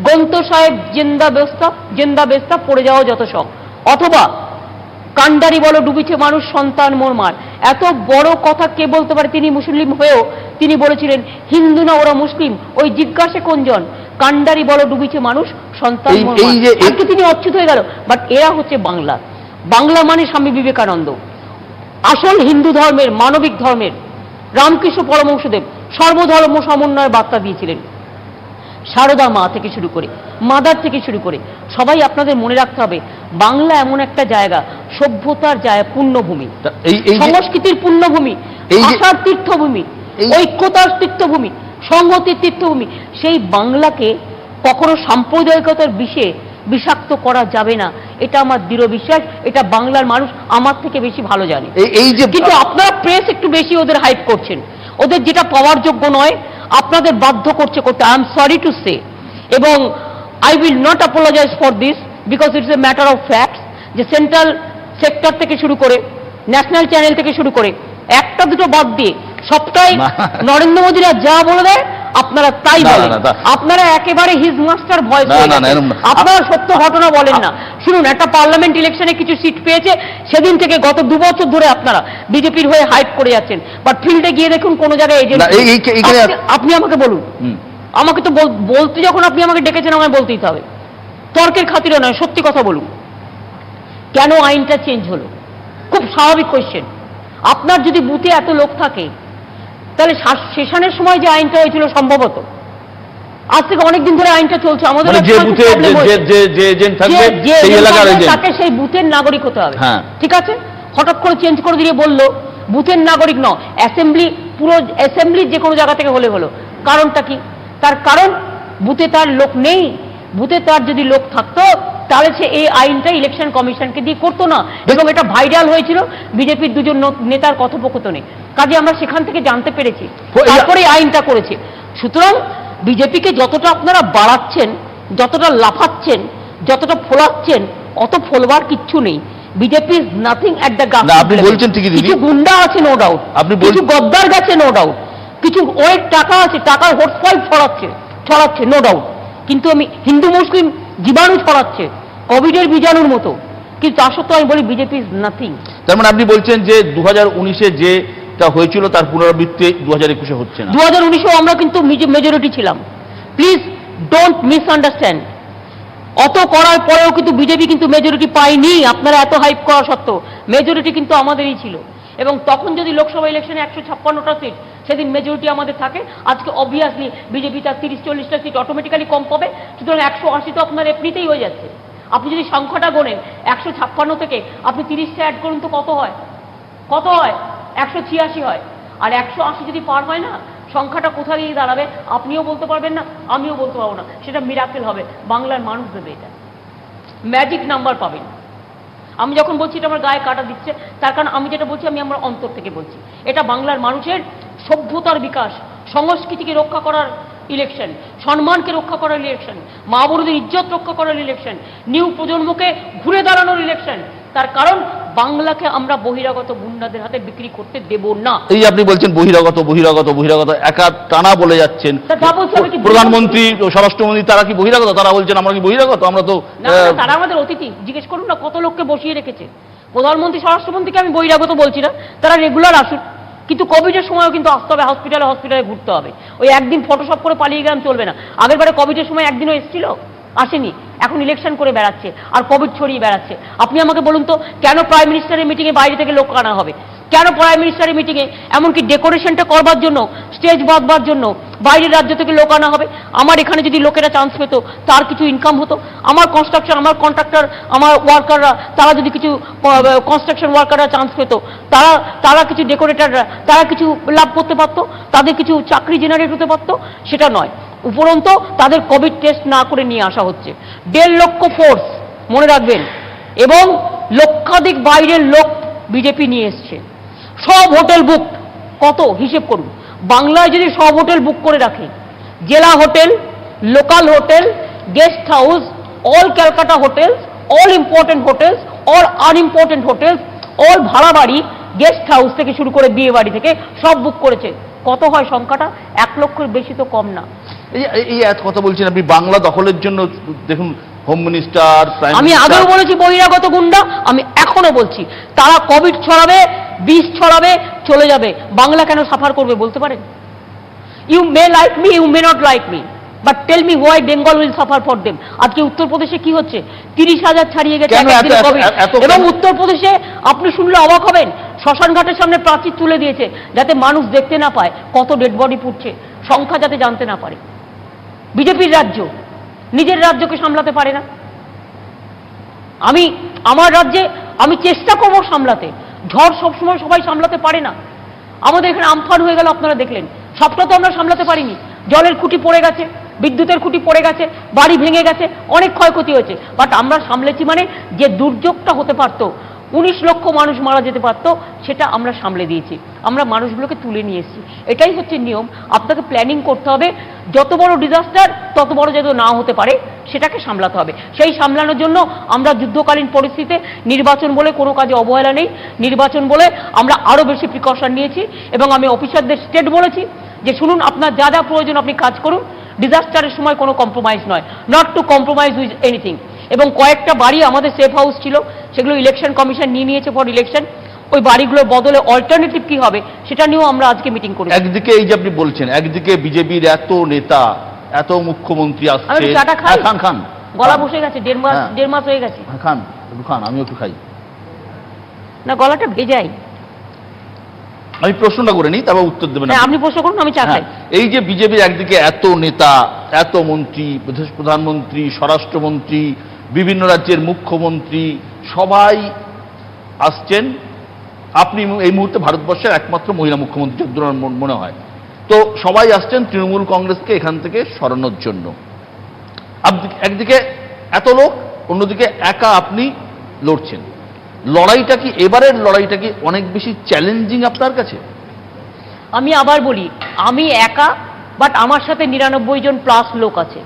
Speaker 2: গ্রন্থ সাহেব জেন্দা বেস্তা পড়ে যাওয়া যত সব, অথবা কান্ডারি বলো ডুবিছে মানুষ সন্তান মোর মার। এত বড় কথা কে বলতে পারে? তিনি মুসলিম হয়েও তিনি বলেছিলেন, হিন্দু না ওরা মুসলিম, ওই জিজ্ঞাসে কোনজন, কান্ডারি বলো ডুবিছে মানুষ সন্তান মোর মার। আজকে তিনি অচ্যুত হয়ে গেল, বাট এরা হচ্ছে বাংলা। বাংলা মানে স্বামী বিবেকানন্দ, আসল হিন্দু ধর্মের, মানবিক ধর্মের রামকৃষ্ণ পরমহংসদেব সর্বধর্ম সমন্বয়ের বার্তা দিয়েছিলেন। সারদা মা থেকে শুরু করে, মাদার থেকে শুরু করে সবাই আপনাদের মনে রাখতে হবে, বাংলা এমন একটা জায়গা, সভ্যতার জায়গা, পুণ্যভূমি, সংস্কৃতির পুণ্যভূমি, ভাষার তীর্থভূমি, ঐক্যতার তীর্থভূমি, সংহতির তীর্থভূমি। সেই বাংলাকে কখনো সাম্প্রদায়িকতার বিষে বিষাক্ত করা যাবে না, এটা আমার দৃঢ় বিশ্বাস। এটা বাংলার মানুষ আমার থেকে বেশি ভালো জানে। কিন্তু আপনারা প্রেস একটু বেশি ওদের হাইপ করছেন, ওদের যেটা পাওয়ার যোগ্য নয় আপনাদের বাধ্য করতে। I am sorry to say, এবং I will not apologize for this, because it's a matter of facts, যে সেন্ট্রাল সেক্টর থেকে শুরু করে ন্যাশনাল চ্যানেল থেকে শুরু করে একটা দুটো বাদ দিয়ে সবটাই নরেন্দ্র মোদীরা যা বলে দেয় আপনারা তাই বলেন। আপনারা একেবারে হিজ মাস্টার ভয়েস, আপনারা সত্য ঘটনা বলেন না। শুনুন, একটা পার্লামেন্ট ইলেকশনে কিছু সিট পেয়েছে, সেদিন থেকে গত 2 বছর ধরে আপনারা বিজেপির হয়ে হাইপ করে যাচ্ছেন, বাট ফিল্ডে গিয়ে দেখুন কোন জায়গায় এজেন্ট। আপনি আমাকে বলুন, আমাকে তো বলতে যখন আপনি আমাকে ডেকেছেন আমায় বলতেই হবে, তর্কের খাতিরে নয়, সত্যি কথা বলুন, কেন আইনটা চেঞ্জ হলো? খুব স্বাভাবিক কোয়েশ্চেন। আপনার যদি বুথে এত লোক থাকে, তাহলে সেশনের সময় যে আইনটা হয়েছিল, সম্ভবত আজ থেকে অনেকদিন ধরে আইনটা চলছে, আমাদের তাকে সেই বুথের নাগরিক হতে হবে, ঠিক আছে? হঠাৎ করে চেঞ্জ করে দিয়ে বললো বুথের নাগরিক ন, অ্যাসেম্বলি, পুরো অ্যাসেম্বলি যে কোনো জায়গা থেকে হলে হলো। কারণটা কি? তার কারণ বুথে তার লোক নেই। বুথে তার যদি লোক থাকতো তাহলে সে এই আইনটা ইলেকশন কমিশনকে দিয়ে করতো না, এবং এটা ভাইরাল হয়েছিল বিজেপির 2জন নেতার কথোপকথনে। কাজে আমরা সেখান থেকে জানতে পেরেছি, তারপরে আইনটা করেছে। সুতরাং বিজেপিকে যতটা আপনারা বাড়াচ্ছেন, যতটা লাফাচ্ছেন, যতটা ফোলাচ্ছেন, অত ফোলবার কিচ্ছু নেই। BJP is nothing at the grass. কিছু গুন্ডা আছে নো ডাউট, কিছু গদ্দার গেছে নো ডাউট, কিছু ওয়ের টাকা আছে, টাকার হোটস্পাইপ ছড়াচ্ছে নো ডাউট, কিন্তু আমি হিন্দু মুসলিম জীবাণু ছড়াচ্ছে কোভিডের বীজাণুর মতো। কিন্তু তা সত্ত্বেও আমি বলি বিজেপি ইজ নাথিং।
Speaker 1: তার মানে আপনি বলছেন যে 2019-এ যেটা হয়েছিল তার পুনরাবৃত্তি 2021-এ হচ্ছে না?
Speaker 2: 2019-এও আমরা কিন্তু মেজরিটি ছিলাম, প্লিজ ডোন্ট মিসআন্ডারস্ট্যান্ড। অত করার পরেও কিন্তু বিজেপি কিন্তু মেজরিটি পায়নি, আপনারা এত হাইপ করা সত্ত্বেও মেজরিটি কিন্তু আমাদেরই ছিল। এবং তখন যদি লোকসভা ইলেকশনে 156টা সিট সেদিন মেজরিটি আমাদের থাকে, আজকে অবভিয়াসলি বিজেপি তার 30-40টা সিট অটোমেটিক্যালি কম পাবে। সুতরাং 180 তো আপনার এমনিতেই হয়ে যাচ্ছে। আপনি যদি সংখ্যাটা গোনেন 156 থেকে আপনি 30টা অ্যাড করুন তো কত হয়? 186 হয়। আর 180 যদি পার হয় না, সংখ্যাটা কোথা দিয়ে দাঁড়াবে আপনিও বলতে পারবেন না, আমিও বলতে পারবো না। সেটা মিরাকেল হবে, বাংলার মানুষ দেবে, এটা ম্যাজিক নাম্বার পাবেন। আমি যখন বলছি এটা আমার গায়ে কাটা দিচ্ছে, তার কারণ আমি যেটা বলছি আমি আমার অন্তর থেকে বলছি। এটা বাংলার মানুষের সভ্যতার বিকাশ, সংস্কৃতিকে রক্ষা করার ইলেকশন, সম্মানকে রক্ষা করার ইলেকশন, মা বোনদের ইজ্জত রক্ষা করার ইলেকশন, নিউ প্রজন্মকে ঘুরে দাঁড়ানোর ইলেকশন। তার কারণ বাংলাকে আমরা বহিরাগত গুন্ডাদের হাতে বিক্রি করতে দেব না।
Speaker 1: এই আপনি বলছেন বহিরাগত বহিরাগত বহিরাগত, একা টানা বলে যাচ্ছেন। প্রধানমন্ত্রী, স্বরাষ্ট্রমন্ত্রী তারা কি বহিরাগত? তারা বলছেন আমরা কি বহিরাগত? আমরা তো
Speaker 2: তারা আমাদের অতিথি। জিজ্ঞেস করুন না কত লোককে বসিয়ে রেখেছে। প্রধানমন্ত্রী স্বরাষ্ট্রমন্ত্রীকে আমি বহিরাগত বলছি না, তারা রেগুলার আসুন, কিন্তু কোভিডের সময়ও কিন্তু আসতে হবে, হসপিটালে হসপিটালে ঘুরতে হবে। ওই একদিন ফটোশপ করে পালিয়ে গেলাম চলবে না। আগের বারে কোভিডের সময় একদিনও এসেছিল? আসেনি। এখন ইলেকশন করে বেড়াচ্ছে আর কোভিড ছড়িয়ে বেড়াচ্ছে। আপনি আমাকে বলুন তো, কেন প্রাইম মিনিস্টারের মিটিংয়ে বাইরে থেকে লোক আনা হবে? কেন প্রাইম মিনিস্টারের মিটিংয়ে এমনকি ডেকোরেশনটা করবার জন্য, স্টেজ বাঁধবার জন্য বাইরের রাজ্য থেকে লোক আনা হবে? আমার এখানে যদি লোকেরা চান্স পেত, তার কিছু ইনকাম হতো। আমার কনস্ট্রাকশন, আমার কন্ট্রাক্টর, আমার ওয়ার্কাররা, তারা যদি কিছু কনস্ট্রাকশন ওয়ার্কাররা চান্স পেত, তারা কিছু ডেকোরেটররা, তারা কিছু লাভ করতে পারতো, তাদের কিছু চাকরি জেনারেট হতে পারতো। সেটা নয়, উপরন্তু তাদের কোভিড টেস্ট না করে নিয়ে আসা হচ্ছে। 1.5 লক্ষ ফোর্স, মনে রাখবেন, এবং লক্ষাধিক বাইরের লোক বিজেপি নিয়ে এসছে। সব হোটেল বুক, কত হিসেব করুন। বাংলায় যদি সব হোটেল বুক করে রাখে, জেলা hotel, local hotel, guest house, all Calcutta hotels, all important hotels, all unimportant hotels, all ভাড়া বাড়ি, গেস্ট হাউস থেকে শুরু করে বিয়ে বাড়ি থেকে সব বুক করেছে। কত হয় সংখ্যাটা? 1 লক্ষের বেশি তো কম না।
Speaker 1: এই এত কথা বলছেন আপনি বাংলা দখলের জন্য। দেখুন, হোম মিনিস্টার,
Speaker 2: আমি আগেও বলেছি বহিরাগত গুন্ডা, আমি এখনো বলছি তারা কোভিড ছড়াবে, বিষ ছড়াবে, চলে যাবে। বাংলা কেন সাফার করবে বলতে পারেন? You may like me, you may not like me, but tell me why Bengal will suffer for them. আজকে উত্তরপ্রদেশে কি হচ্ছে? 30,000 ছাড়িয়ে গেছে কোভিড। এবং উত্তরপ্রদেশে আপনি শুনলে অবাক হবেন, শ্মশান ঘাটের সামনে প্রাচীর তুলে দিয়েছে যাতে মানুষ দেখতে না পায় কত ডেড বডি পুড়ছে, সংখ্যা যাতে জানতে না পারে। বিজেপির রাজ্য, নিজের রাজ্যকে সামলাতে পারে না। আমার রাজ্যে আমি চেষ্টা করব সামলাতে। ঝড় সবসময় সবাই সামলাতে পারে না। আমাদের এখানে আমফান হয়ে গেল, আপনারা দেখলেন, সবটা তো আমরা সামলাতে পারিনি। জলের খুঁটি পড়ে গেছে, বিদ্যুতের খুঁটি পড়ে গেছে, বাড়ি ভেঙে গেছে, অনেক ক্ষয়ক্ষতি হয়েছে। বাট আমরা সামলেছি, মানে যে দুর্যোগটা হতে পারতো, 19 লক্ষ মানুষ মারা যেতে পারতো, সেটা আমরা সামলে দিয়েছি। আমরা মানুষগুলোকে তুলে নিয়ে এসেছি। এটাই হচ্ছে নিয়ম। আপনাকে প্ল্যানিং করতে হবে, যত বড় ডিজাস্টার তত বড় যাতে না হতে পারে সেটাকে সামলাতে হবে। সেই সামলানোর জন্য আমরা যুদ্ধকালীন পরিস্থিতিতে নির্বাচন বলে কোনো কাজে অবহেলা নেই। নির্বাচন বলে আমরা আরও বেশি প্রিকশন নিয়েছি এবং আমি অফিসারদের স্টেট বলেছি যে শুনুন, আপনার যা যা প্রয়োজন আপনি কাজ করুন, ডিজাস্টারের সময় কোনো কম্প্রোমাইজ নয়, not to compromise with anything. এবং কয়েকটা বাড়ি আমাদের সেফ হাউস ছিল, সেগুলো ইলেকশন কমিশন নিয়ে নিয়েছে ফর ইলেকশন। ওই বাড়িগুলোর বদলে অল্টারনেটিভ কি হবে সেটা নিয়েও আমরা আজকে মিটিং করি।
Speaker 1: একদিকে এই যে আপনি বলছেন, একদিকে বিজেপির এত নেতা, এত মুখ্যমন্ত্রী আসছে,
Speaker 2: খান খান গলা বসে গেছে, 1.5 মাস হয়ে গেছে।
Speaker 1: খান একটু খান, আমিও একটু খাই
Speaker 2: না, গলাটা ভেজাই।
Speaker 1: আমি প্রশ্নটা করে নিই, তারপর উত্তর দেবেন।
Speaker 2: আপনি প্রশ্ন করুন, আমি চা খাই।
Speaker 1: এই যে বিজেপির একদিকে এত নেতা, এত মন্ত্রী, প্রধানমন্ত্রী, স্বরাষ্ট্রমন্ত্রী, বিভিন্ন রাজ্যের মুখ্যমন্ত্রী সবাই আসছেন। আপনি এই মুহূর্তে ভারতবর্ষের একমাত্র মহিলা মুখ্যমন্ত্রী যদ্দূর মনে হয়। তো সবাই আসছেন তৃণমূল কংগ্রেসকে এখান থেকে সরানোর জন্য। একদিকে এত লোক, অন্যদিকে একা আপনি লড়ছেন। লড়াইটা কি, এবারের লড়াইটা কি অনেক বেশি চ্যালেঞ্জিং আপনার কাছে?
Speaker 2: আমি আবার বলি, আমি একা, বাট আমার সাথে 99 জন প্লাস লোক আছে।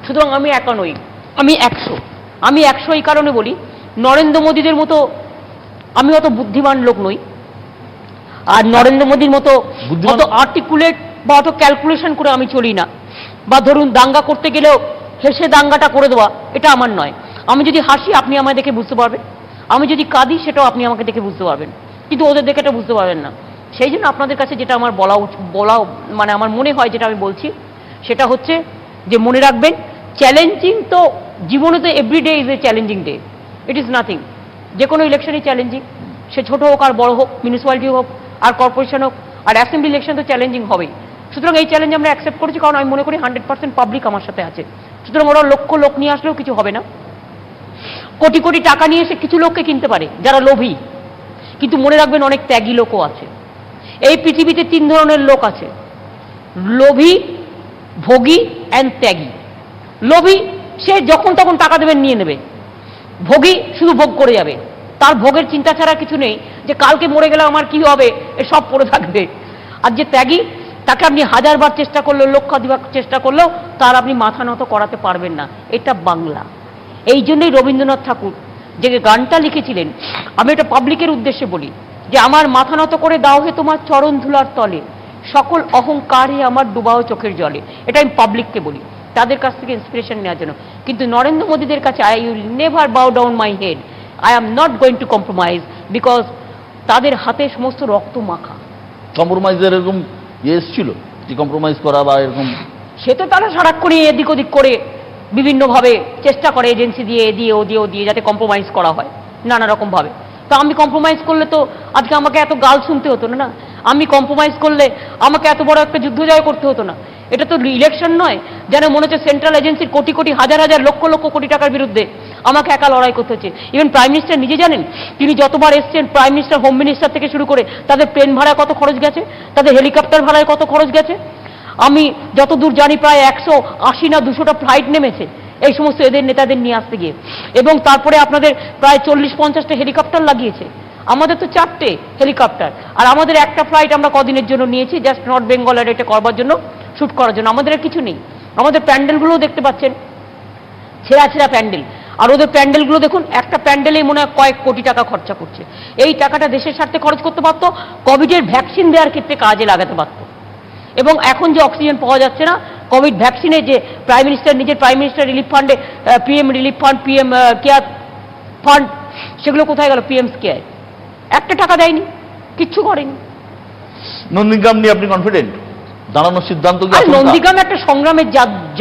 Speaker 2: সুতরাং আমি একা নই, আমি 100। আমি 100 এই কারণে বলি, নরেন্দ্র মোদীদের মতো আমি অত বুদ্ধিমান লোক নই, আর নরেন্দ্র মোদীর মতো অত আর্টিকুলেট বা অত ক্যালকুলেশন করে আমি চলি না। বা ধরুন দাঙ্গা করতে গেলেও হেসে দাঙ্গাটা করে দেওয়া, এটা আমার নয়। আমি যদি হাসি আপনি আমায় দেখে বুঝতে পারবেন, আমি যদি কাঁদি সেটাও আপনি আমাকে দেখে বুঝতে পারবেন, কিন্তু ওদের দেখে এটা বুঝতে পারবেন না। সেই জন্য আপনাদের কাছে যেটা আমার বলা মানে আমার মনে হয় যেটা আমি বলছি, সেটা হচ্ছে যে মনে রাখবেন, চ্যালেঞ্জিং তো জীবনে তো everyday is a challenging day, it is nothing. যে কোনো ইলেকশনই চ্যালেঞ্জিং, সে ছোট হোক আর বড় হোক, মিউনিসিপ্যালিটি হোক আর কর্পোরেশন হোক আর অ্যাসেম্বলি ইলেকশন তো চ্যালেঞ্জিং হবেই। সুতরাং এই চ্যালেঞ্জ আমরা অ্যাকসেপ্ট করেছি, কারণ আমি মনে করি 100% পাবলিক আমার সাথে আছে। সুতরাং ওরা লক্ষ লোক নিয়ে আসলেও কিছু হবে না। কোটি কোটি টাকা নিয়ে এসে কিছু লোককে কিনতে পারে যারা লোভী, কিন্তু মনে রাখবেন অনেক ত্যাগী লোকও আছে। এই পৃথিবীতে 3 ধরনের লোক আছে, লোভী, ভোগী অ্যান্ড ত্যাগী। লোভী, সে যখন তখন টাকা দেবেন নিয়ে নেবে। ভোগী শুধু ভোগ করে যাবে, তার ভোগের চিন্তা ছাড়া কিছু নেই, যে কালকে মরে গেলে আমার কি হবে, এ সব পড়ে থাকবে। আর যে ত্যাগী, তাকে আপনি হাজারবার চেষ্টা করলেও, লক্ষাধিক চেষ্টা করলেও তার আপনি মাথা নত করাতে পারবেন না। এটা বাংলা। এই জন্যই রবীন্দ্রনাথ ঠাকুর যে গানটা লিখেছিলেন, আমি এটা পাবলিকের উদ্দেশ্যে বলি, যে আমার মাথা নত করে দাও হে তোমার চরণ ধুলার তলে, সকল অহংকার হে আমার ডুবাও চোখের জলে। এটা আমি পাবলিককে বলি, তাদের কাছ থেকে ইন্সপিরেশন নেওয়ার জন্য। কিন্তু নরেন্দ্র মোদীদের কাছে আই উইল নেভার বাউ down my head, I am not going to compromise, because তাদের হাতে সমস্ত রক্ত মাখা।
Speaker 1: কম্প্রোমাইজের এরকম এসেছিল যে কম্প্রোমাইজ করা বা এরকম?
Speaker 2: সে তো তারা সারাক্ষণই এদিক ওদিক করে বিভিন্নভাবে চেষ্টা করে, এজেন্সি দিয়ে, ও দিয়ে যাতে কম্প্রোমাইজ করা হয় নানা রকম ভাবে। তো আমি কম্প্রোমাইজ করলে তো আজকে আমাকে এত গাল শুনতে হতো না। আমি কম্প্রোমাইজ করলে আমাকে এত বড় একটা যুদ্ধ জয় করতে হতো না। এটা তো ইলেকশন নয় যেন মনে হচ্ছে সেন্ট্রাল এজেন্সির কোটি কোটি, হাজার হাজার, লক্ষ লক্ষ কোটি টাকার বিরুদ্ধে আমাকে একা লড়াই করতে হচ্ছে। ইভেন প্রাইম মিনিস্টার নিজে জানেন, তিনি যতবার এসছেন, প্রাইম মিনিস্টার, হোম মিনিস্টার থেকে শুরু করে তাদের প্লেন ভাড়া কত খরচ গেছে, তাদের হেলিকপ্টার ভাড়ায় কত খরচ গেছে। আমি যতদূর জানি প্রায় 180 না 200টা ফ্লাইট নেমেছে এই সমস্ত এদের নেতাদের নিয়ে আসতে গিয়ে, এবং তারপরে আপনাদের প্রায় 40-50টা হেলিকপ্টার লাগিয়েছে। আমাদের তো 4টে হেলিকপ্টার, আর আমাদের একটা ফ্লাইট আমরা কদিনের জন্য নিয়েছি, জাস্ট নর্থ বেঙ্গল আর এটা করবার জন্য, শুট করার জন্য। আমাদের আর কিছু নেই। আমাদের প্যান্ডেলগুলোও দেখতে পাচ্ছেন ছেঁড়া ছেঁড়া প্যান্ডেল, আর ওদের প্যান্ডেলগুলো দেখুন, একটা প্যান্ডেলেই মনে হয় কয়েক কোটি টাকা খরচা করছে। এই টাকাটা দেশের স্বার্থে খরচ করতে পারতো, কোভিডের ভ্যাকসিন দেওয়ার ক্ষেত্রে কাজে লাগাতে পারতো। এবং এখন যে অক্সিজেন পাওয়া যাচ্ছে না, কোভিড ভ্যাকসিনে যে প্রাইম মিনিস্টার নিজের প্রাইম মিনিস্টার রিলিফ ফান্ডে, PM relief fund, PM care fund, সেগুলো কোথায় গেল? পিএম কেয়ার একটা টাকা দেয়নি, কিচ্ছু করেনি।
Speaker 1: নন্দীগ্রাম নিয়ে আপনি কনফিডেন্ট? দাঁড়ানোর সিদ্ধান্ত কি?
Speaker 2: নন্দীগ্রাম একটা সংগ্রামের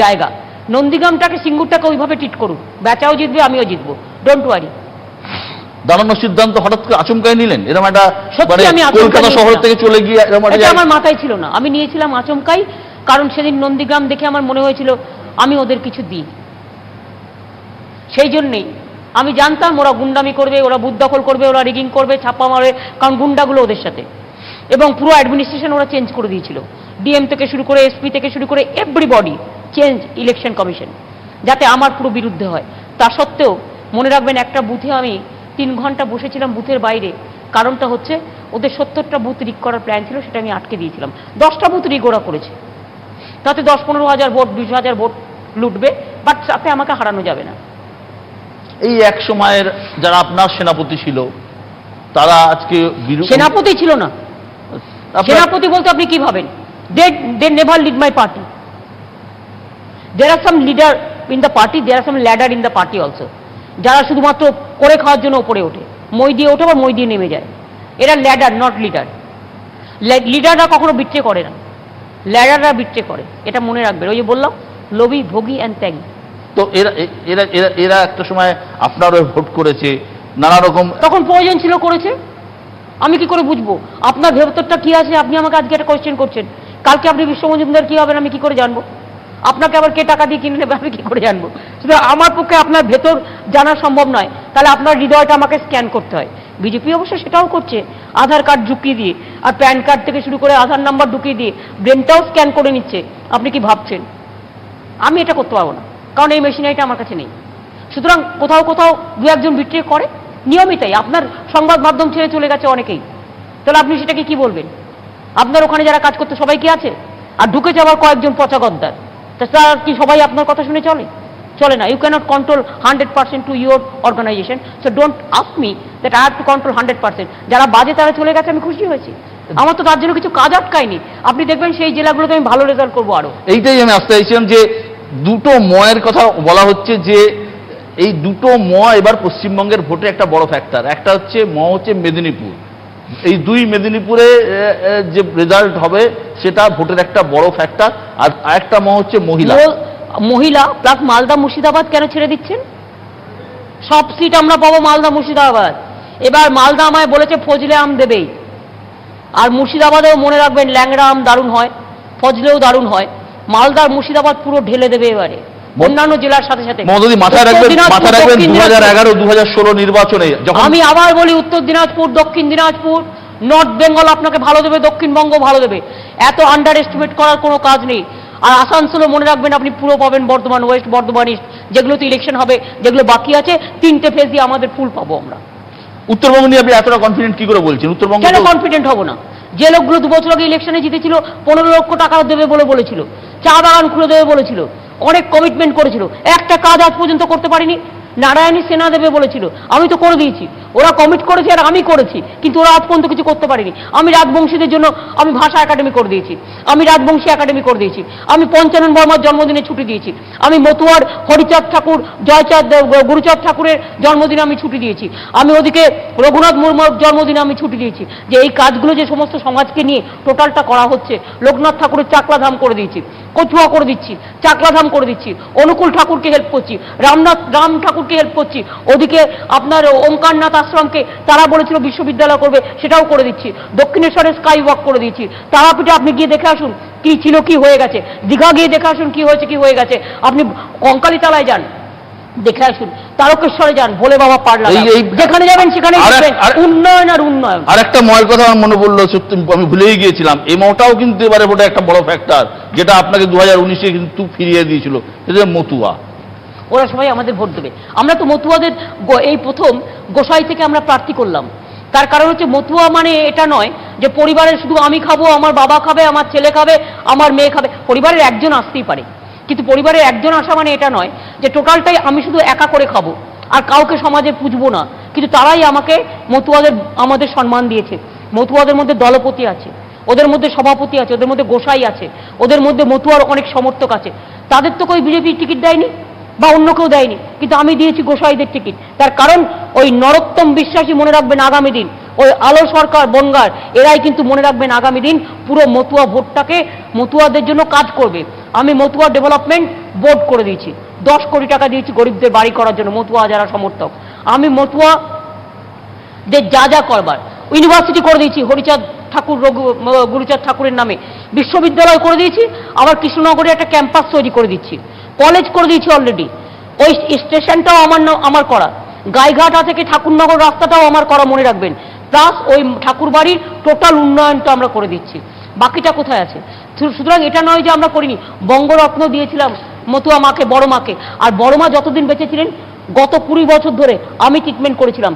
Speaker 2: জায়গা। নন্দীগ্রামটাকে, সিঙ্গুরটাকে ওইভাবে ট্রিট করুন, বেচাও জিতবে, আমিও জিতবো, ডোন্ট ওয়ারি।
Speaker 1: দাঁড়ানোর সিদ্ধান্ত হঠাৎ করে আচমকাই নিলেন? এরকম একটা
Speaker 2: সত্যি আমি
Speaker 1: কলকাতা শহর থেকে চলে গিয়ে
Speaker 2: এটা আমার মাথায় ছিল না, আমি নিয়েছিলাম আচমকাই। কারণ সেদিন নন্দীগ্রাম দেখে আমার মনে হয়েছিল আমি ওদের কিছু দিই, সেই জন্যেই। আমি জানতাম ওরা গুন্ডামি করবে, ওরা বুথ দখল করবে, ওরা রিগিং করবে, ছাপ্পা মারবে, কারণ গুন্ডাগুলো ওদের সাথে। এবং পুরো অ্যাডমিনিস্ট্রেশন ওরা চেঞ্জ করে দিয়েছিল, ডিএম থেকে শুরু করে, এসপি থেকে শুরু করে, এভরিবডি চেঞ্জ, ইলেকশন কমিশন, যাতে আমার পুরো বিরুদ্ধে হয়। তা সত্ত্বেও মনে রাখবেন, একটা বুথে আমি 3 ঘন্টা বসেছিলাম বুথের বাইরে। কারণটা হচ্ছে ওদের 70টা বুথ রিগ করার প্ল্যান ছিল, সেটা আমি আটকে দিয়েছিলাম। 10টা বুথ রিগ ওরা করেছে, তাতে 10-15 হাজার ভোট, 20 হাজার ভোট লুটবে, বাট তাতে আমাকে হারানো যাবে না।
Speaker 1: এই এক সময়ের যারা আপনার সেনাপতি ছিল, তারা আজকে
Speaker 2: সেনাপতি ছিল না। সেনাপতি বলতে আপনি কি ভাবেন? They never lead my party. There are some leader in the party, there are some ladder in the party also, যারা শুধুমাত্র করে খাওয়ার জন্য ওপরে ওঠে, মই দিয়ে ওঠে বা মই দিয়ে নেমে যায়। এরা ল্যাডার, নট লিডার। লিডাররা কখনো বিট্রে করে না, ল্যাডাররা বিট্রে করে, এটা মনে রাখবেন। ওই যে বললাম, লোভী, ভোগী অ্যান্ড ত্যাগী।
Speaker 1: তো এরা এরা এরা এরা একটা সময় আপনার ভোট করেছে নানা রকম,
Speaker 2: তখন প্রয়োজন ছিল, করেছে। আমি কি করে বুঝবো আপনার ভেতরটা কি আছে? আপনি আমাকে আজকে একটা কোয়েশ্চেন করছেন, কালকে আপনি বিশ্ব মজুমদার কি হবেন আমি কি করে জানবো? আপনাকে আবার কে টাকা দিয়ে কিনে নেবে আমি কি করে জানবো? শুধু আমার পক্ষে আপনার ভেতর জানা সম্ভব নয়, তাহলে আপনার হৃদয়টা আমাকে স্ক্যান করতে হয়। বিজেপি অবশ্য সেটাও করছে, আধার কার্ড ঢুকিয়ে দিয়ে, আর প্যান কার্ড থেকে শুরু করে আধার নাম্বার ঢুকিয়ে দিয়ে ব্রেনটাও স্ক্যান করে নিচ্ছে। আপনি কি ভাবছেন? আমি এটা করতে পারবো না, কারণ এই মেশিনারিটা আমার কাছে নেই। সুতরাং কোথাও কোথাও 2-1জন বিট্রে করে, নিয়মিতই। আপনার সংবাদ মাধ্যম ছেড়ে চলে গেছে অনেকেই, তাহলে আপনি সেটাকে কি বলবেন? আপনার ওখানে যারা কাজ করতে সবাই কি আছে? আর ঢুকেছে আবার কয়েকজন পচা গদ্দার, তারা কি সবাই আপনার কথা শুনে চলে? চলে না। You can't control 100% to your organisation, so don't ask me that I have to control 100%। যারা বাজে তারা চলে গেছে, আমি খুশি হয়েছি, আমার তো তার জন্য কিছু কাজ আটকায়নি। আপনি দেখবেন সেই জেলাগুলোতে আমি ভালো রেজাল্ট করবো আরো।
Speaker 1: এইটাই আমি আসতে চাইছিলাম যে দুটো ময়ের কথা বলা হচ্ছে, যে এই দুটো ম এবার পশ্চিমবঙ্গের ভোটে একটা বড় ফ্যাক্টর। একটা হচ্ছে হচ্ছে মেদিনীপুর, এই 2 মেদিনীপুরে যে রেজাল্ট হবে সেটা ভোটের একটা বড় ফ্যাক্টর। আর আরেকটা হচ্ছে মহিলা
Speaker 2: প্লাস মালদা মুর্শিদাবাদ কেন ছেড়ে দিচ্ছেন? সব সিট আমরা পাবো মালদা মুর্শিদাবাদ। এবার মালদা আমায় বলেছে ফজলে আম দেবেই, আর মুর্শিদাবাদেও মনে রাখবেন ল্যাংড়া আম দারুণ হয়, ফজলেও দারুণ হয়। মালদার মুর্শিদাবাদ পুরো ঢেলে দেবে এবারে অন্যান্য জেলার সাথে সাথে।
Speaker 1: মাথায় রাখবেন 2011-2016 নির্বাচনে
Speaker 2: আমি আবার বলি, উত্তর দিনাজপুর, দক্ষিণ দিনাজপুর, নর্থ বেঙ্গল আপনাকে ভালো দেবে, দক্ষিণবঙ্গ ভালো দেবে, এত আন্ডার এস্টিমেট করার কোনো কাজ নেই। আর আসানসোলও মনে রাখবেন আপনি পুরো পাবেন, বর্ধমান ওয়েস্ট, বর্ধমান ইস্ট, যেগুলোতে ইলেকশন হবে, যেগুলো বাকি আছে, 3টে ফেজ দিয়ে আমাদের ফুল পাবো আমরা।
Speaker 1: উত্তরবঙ্গ নিয়ে আপনি এতটা কনফিডেন্ট কি করে বলছেন? উত্তরবঙ্গ
Speaker 2: কেন কনফিডেন্ট হব না? যে লোকগুলো 2 বছর আগে ইলেকশনে জিতেছিল 15 লক্ষ টাকা দেবে বলে বলেছিল, চা বাগান খুলে দেবে বলেছিল, অনেক কমিটমেন্ট করেছিল, একটা কাজ আজ পর্যন্ত করতে পারিনি। নারায়ণী সেনা দেবে বলেছিল, আমি তো করে দিয়েছি। ওরা কমিট করেছে আর আমি করেছি, কিন্তু ওরা আজ পর্যন্ত কিছু করতে পারেনি। আমি রাজবংশীদের জন্য আমি ভাষা একাডেমি করে দিয়েছি, আমি রাজবংশী একাডেমি করে দিয়েছি, আমি পঞ্চানন বর্মার জন্মদিনে ছুটি দিয়েছি, আমি মতুয়ার হরিচাঁদ ঠাকুর, জয়চাঁদ গুরুচাঁদ ঠাকুরের জন্মদিনে আমি ছুটি দিয়েছি, আমি ওদিকে রঘুনাথ মুর্মুর জন্মদিনে আমি ছুটি দিয়েছি। যে এই কাজগুলো যে সমস্ত সমাজকে নিয়ে টোটালটা করা হচ্ছে, লোকনাথ ঠাকুরের চাকলাধাম করে দিয়েছি, কচুয়া করে দিচ্ছি, চাকলাধাম করে দিচ্ছি, অনুকূল ঠাকুরকে হেল্প করছি, রাম ঠাকুরকে হেল্প করছি, ওদিকে আপনার ওমকারনাথ আশ্রমকে তারা বলেছিল বিশ্ববিদ্যালয় করবে, সেটাও করে দিচ্ছি, দক্ষিণেশ্বরে স্কাই ওয়াক করে দিচ্ছি, তারাপীঠে আপনি গিয়ে দেখে আসুন কি ছিল কি হয়ে গেছে, দীঘা গিয়ে দেখে আসুন কি হয়েছে কি হয়ে গেছে, আপনি কঙ্কালী তলায় যান দেখে আসুন, তারকেশ্বরে যান, ভোলে বাবা পারলা, যেখানে যাবেন সেখানে উন্নয়ন আর উন্নয়ন।
Speaker 1: আর একটা ময়ের কথা আমার মনে পড়লো, সত্যি আমি ভুলেই গিয়েছিলাম, এই মটাও কিন্তু এবারে ওটা একটা বড় ফ্যাক্টর, যেটা আপনাকে 2019-এ কিন্তু ফিরিয়ে দিয়েছিল, সেটা মতুয়া।
Speaker 2: ওরা সবাই আমাদের ভোট দেবে। আমরা তো মতুয়াদের এই প্রথম গোসাই থেকে আমরা প্রার্থী করলাম। তার কারণ হচ্ছে মতুয়া মানে এটা নয় যে পরিবারের শুধু আমি খাবো, আমার বাবা খাবে, আমার ছেলে খাবে, আমার মেয়ে খাবে। পরিবারের একজন আসতেই পারে, কিন্তু পরিবারের একজন আসা মানে এটা নয় যে টোটালটাই আমি শুধু একা করে খাবো আর কাউকে সমাজে পুজবো না। কিন্তু তারাই আমাকে মতুয়াদের আমাদের সম্মান দিয়েছে। মতুয়াদের মধ্যে দলপতি আছে, ওদের মধ্যে সভাপতি আছে, ওদের মধ্যে গোসাই আছে, ওদের মধ্যে মতুয়ার অনেক সমর্থক আছে। তাদের তো কই বিজেপি টিকিট দেয়নি বা অন্য কেউ দেয়নি, কিন্তু আমি দিয়েছি গোসাইদের টিকিট। তার কারণ ওই নরোত্তম বিশ্বাসী মনে রাখবেন আগামী দিন, ওই আলো সরকার বনগার এরাই কিন্তু মনে রাখবেন আগামী দিন পুরো মতুয়া ভোটটাকে মতুয়াদের জন্য কাজ করবে। আমি মতুয়া ডেভেলপমেন্ট বোর্ড করে দিয়েছি, 10 কোটি টাকা দিয়েছি গরিবদের বাড়ি করার জন্য, মতুয়া যারা সমর্থক। আমি মতুয়াদের যা যা করবার ইউনিভার্সিটি করে দিয়েছি হরিচাঁদ ঠাকুর গুরুচাঁদ ঠাকুরের নামে, বিশ্ববিদ্যালয় করে দিয়েছি, আবার কৃষ্ণনগরে একটা ক্যাম্পাস তৈরি করে দিচ্ছি, কলেজ করে দিয়েছি অলরেডি, ওই স্টেশনটাও আমার করা, গাইঘাটা থেকে ঠাকুরনগর রাস্তাটাও আমার করা মনে রাখবেন, প্লাস ওই ঠাকুর বাড়ির টোটাল উন্নয়নটা আমরা করে দিচ্ছি। বাকিটা কোথায় আছে? সুতরাং এটা নয় যে আমরা করিনি। বঙ্গরত্ন দিয়েছিলাম মতুয়া মাকে, বড় মাকে, আর বড় মা যতদিন বেঁচে ছিলেন গত 20 বছর ধরে আমি ট্রিটমেন্ট করেছিলাম,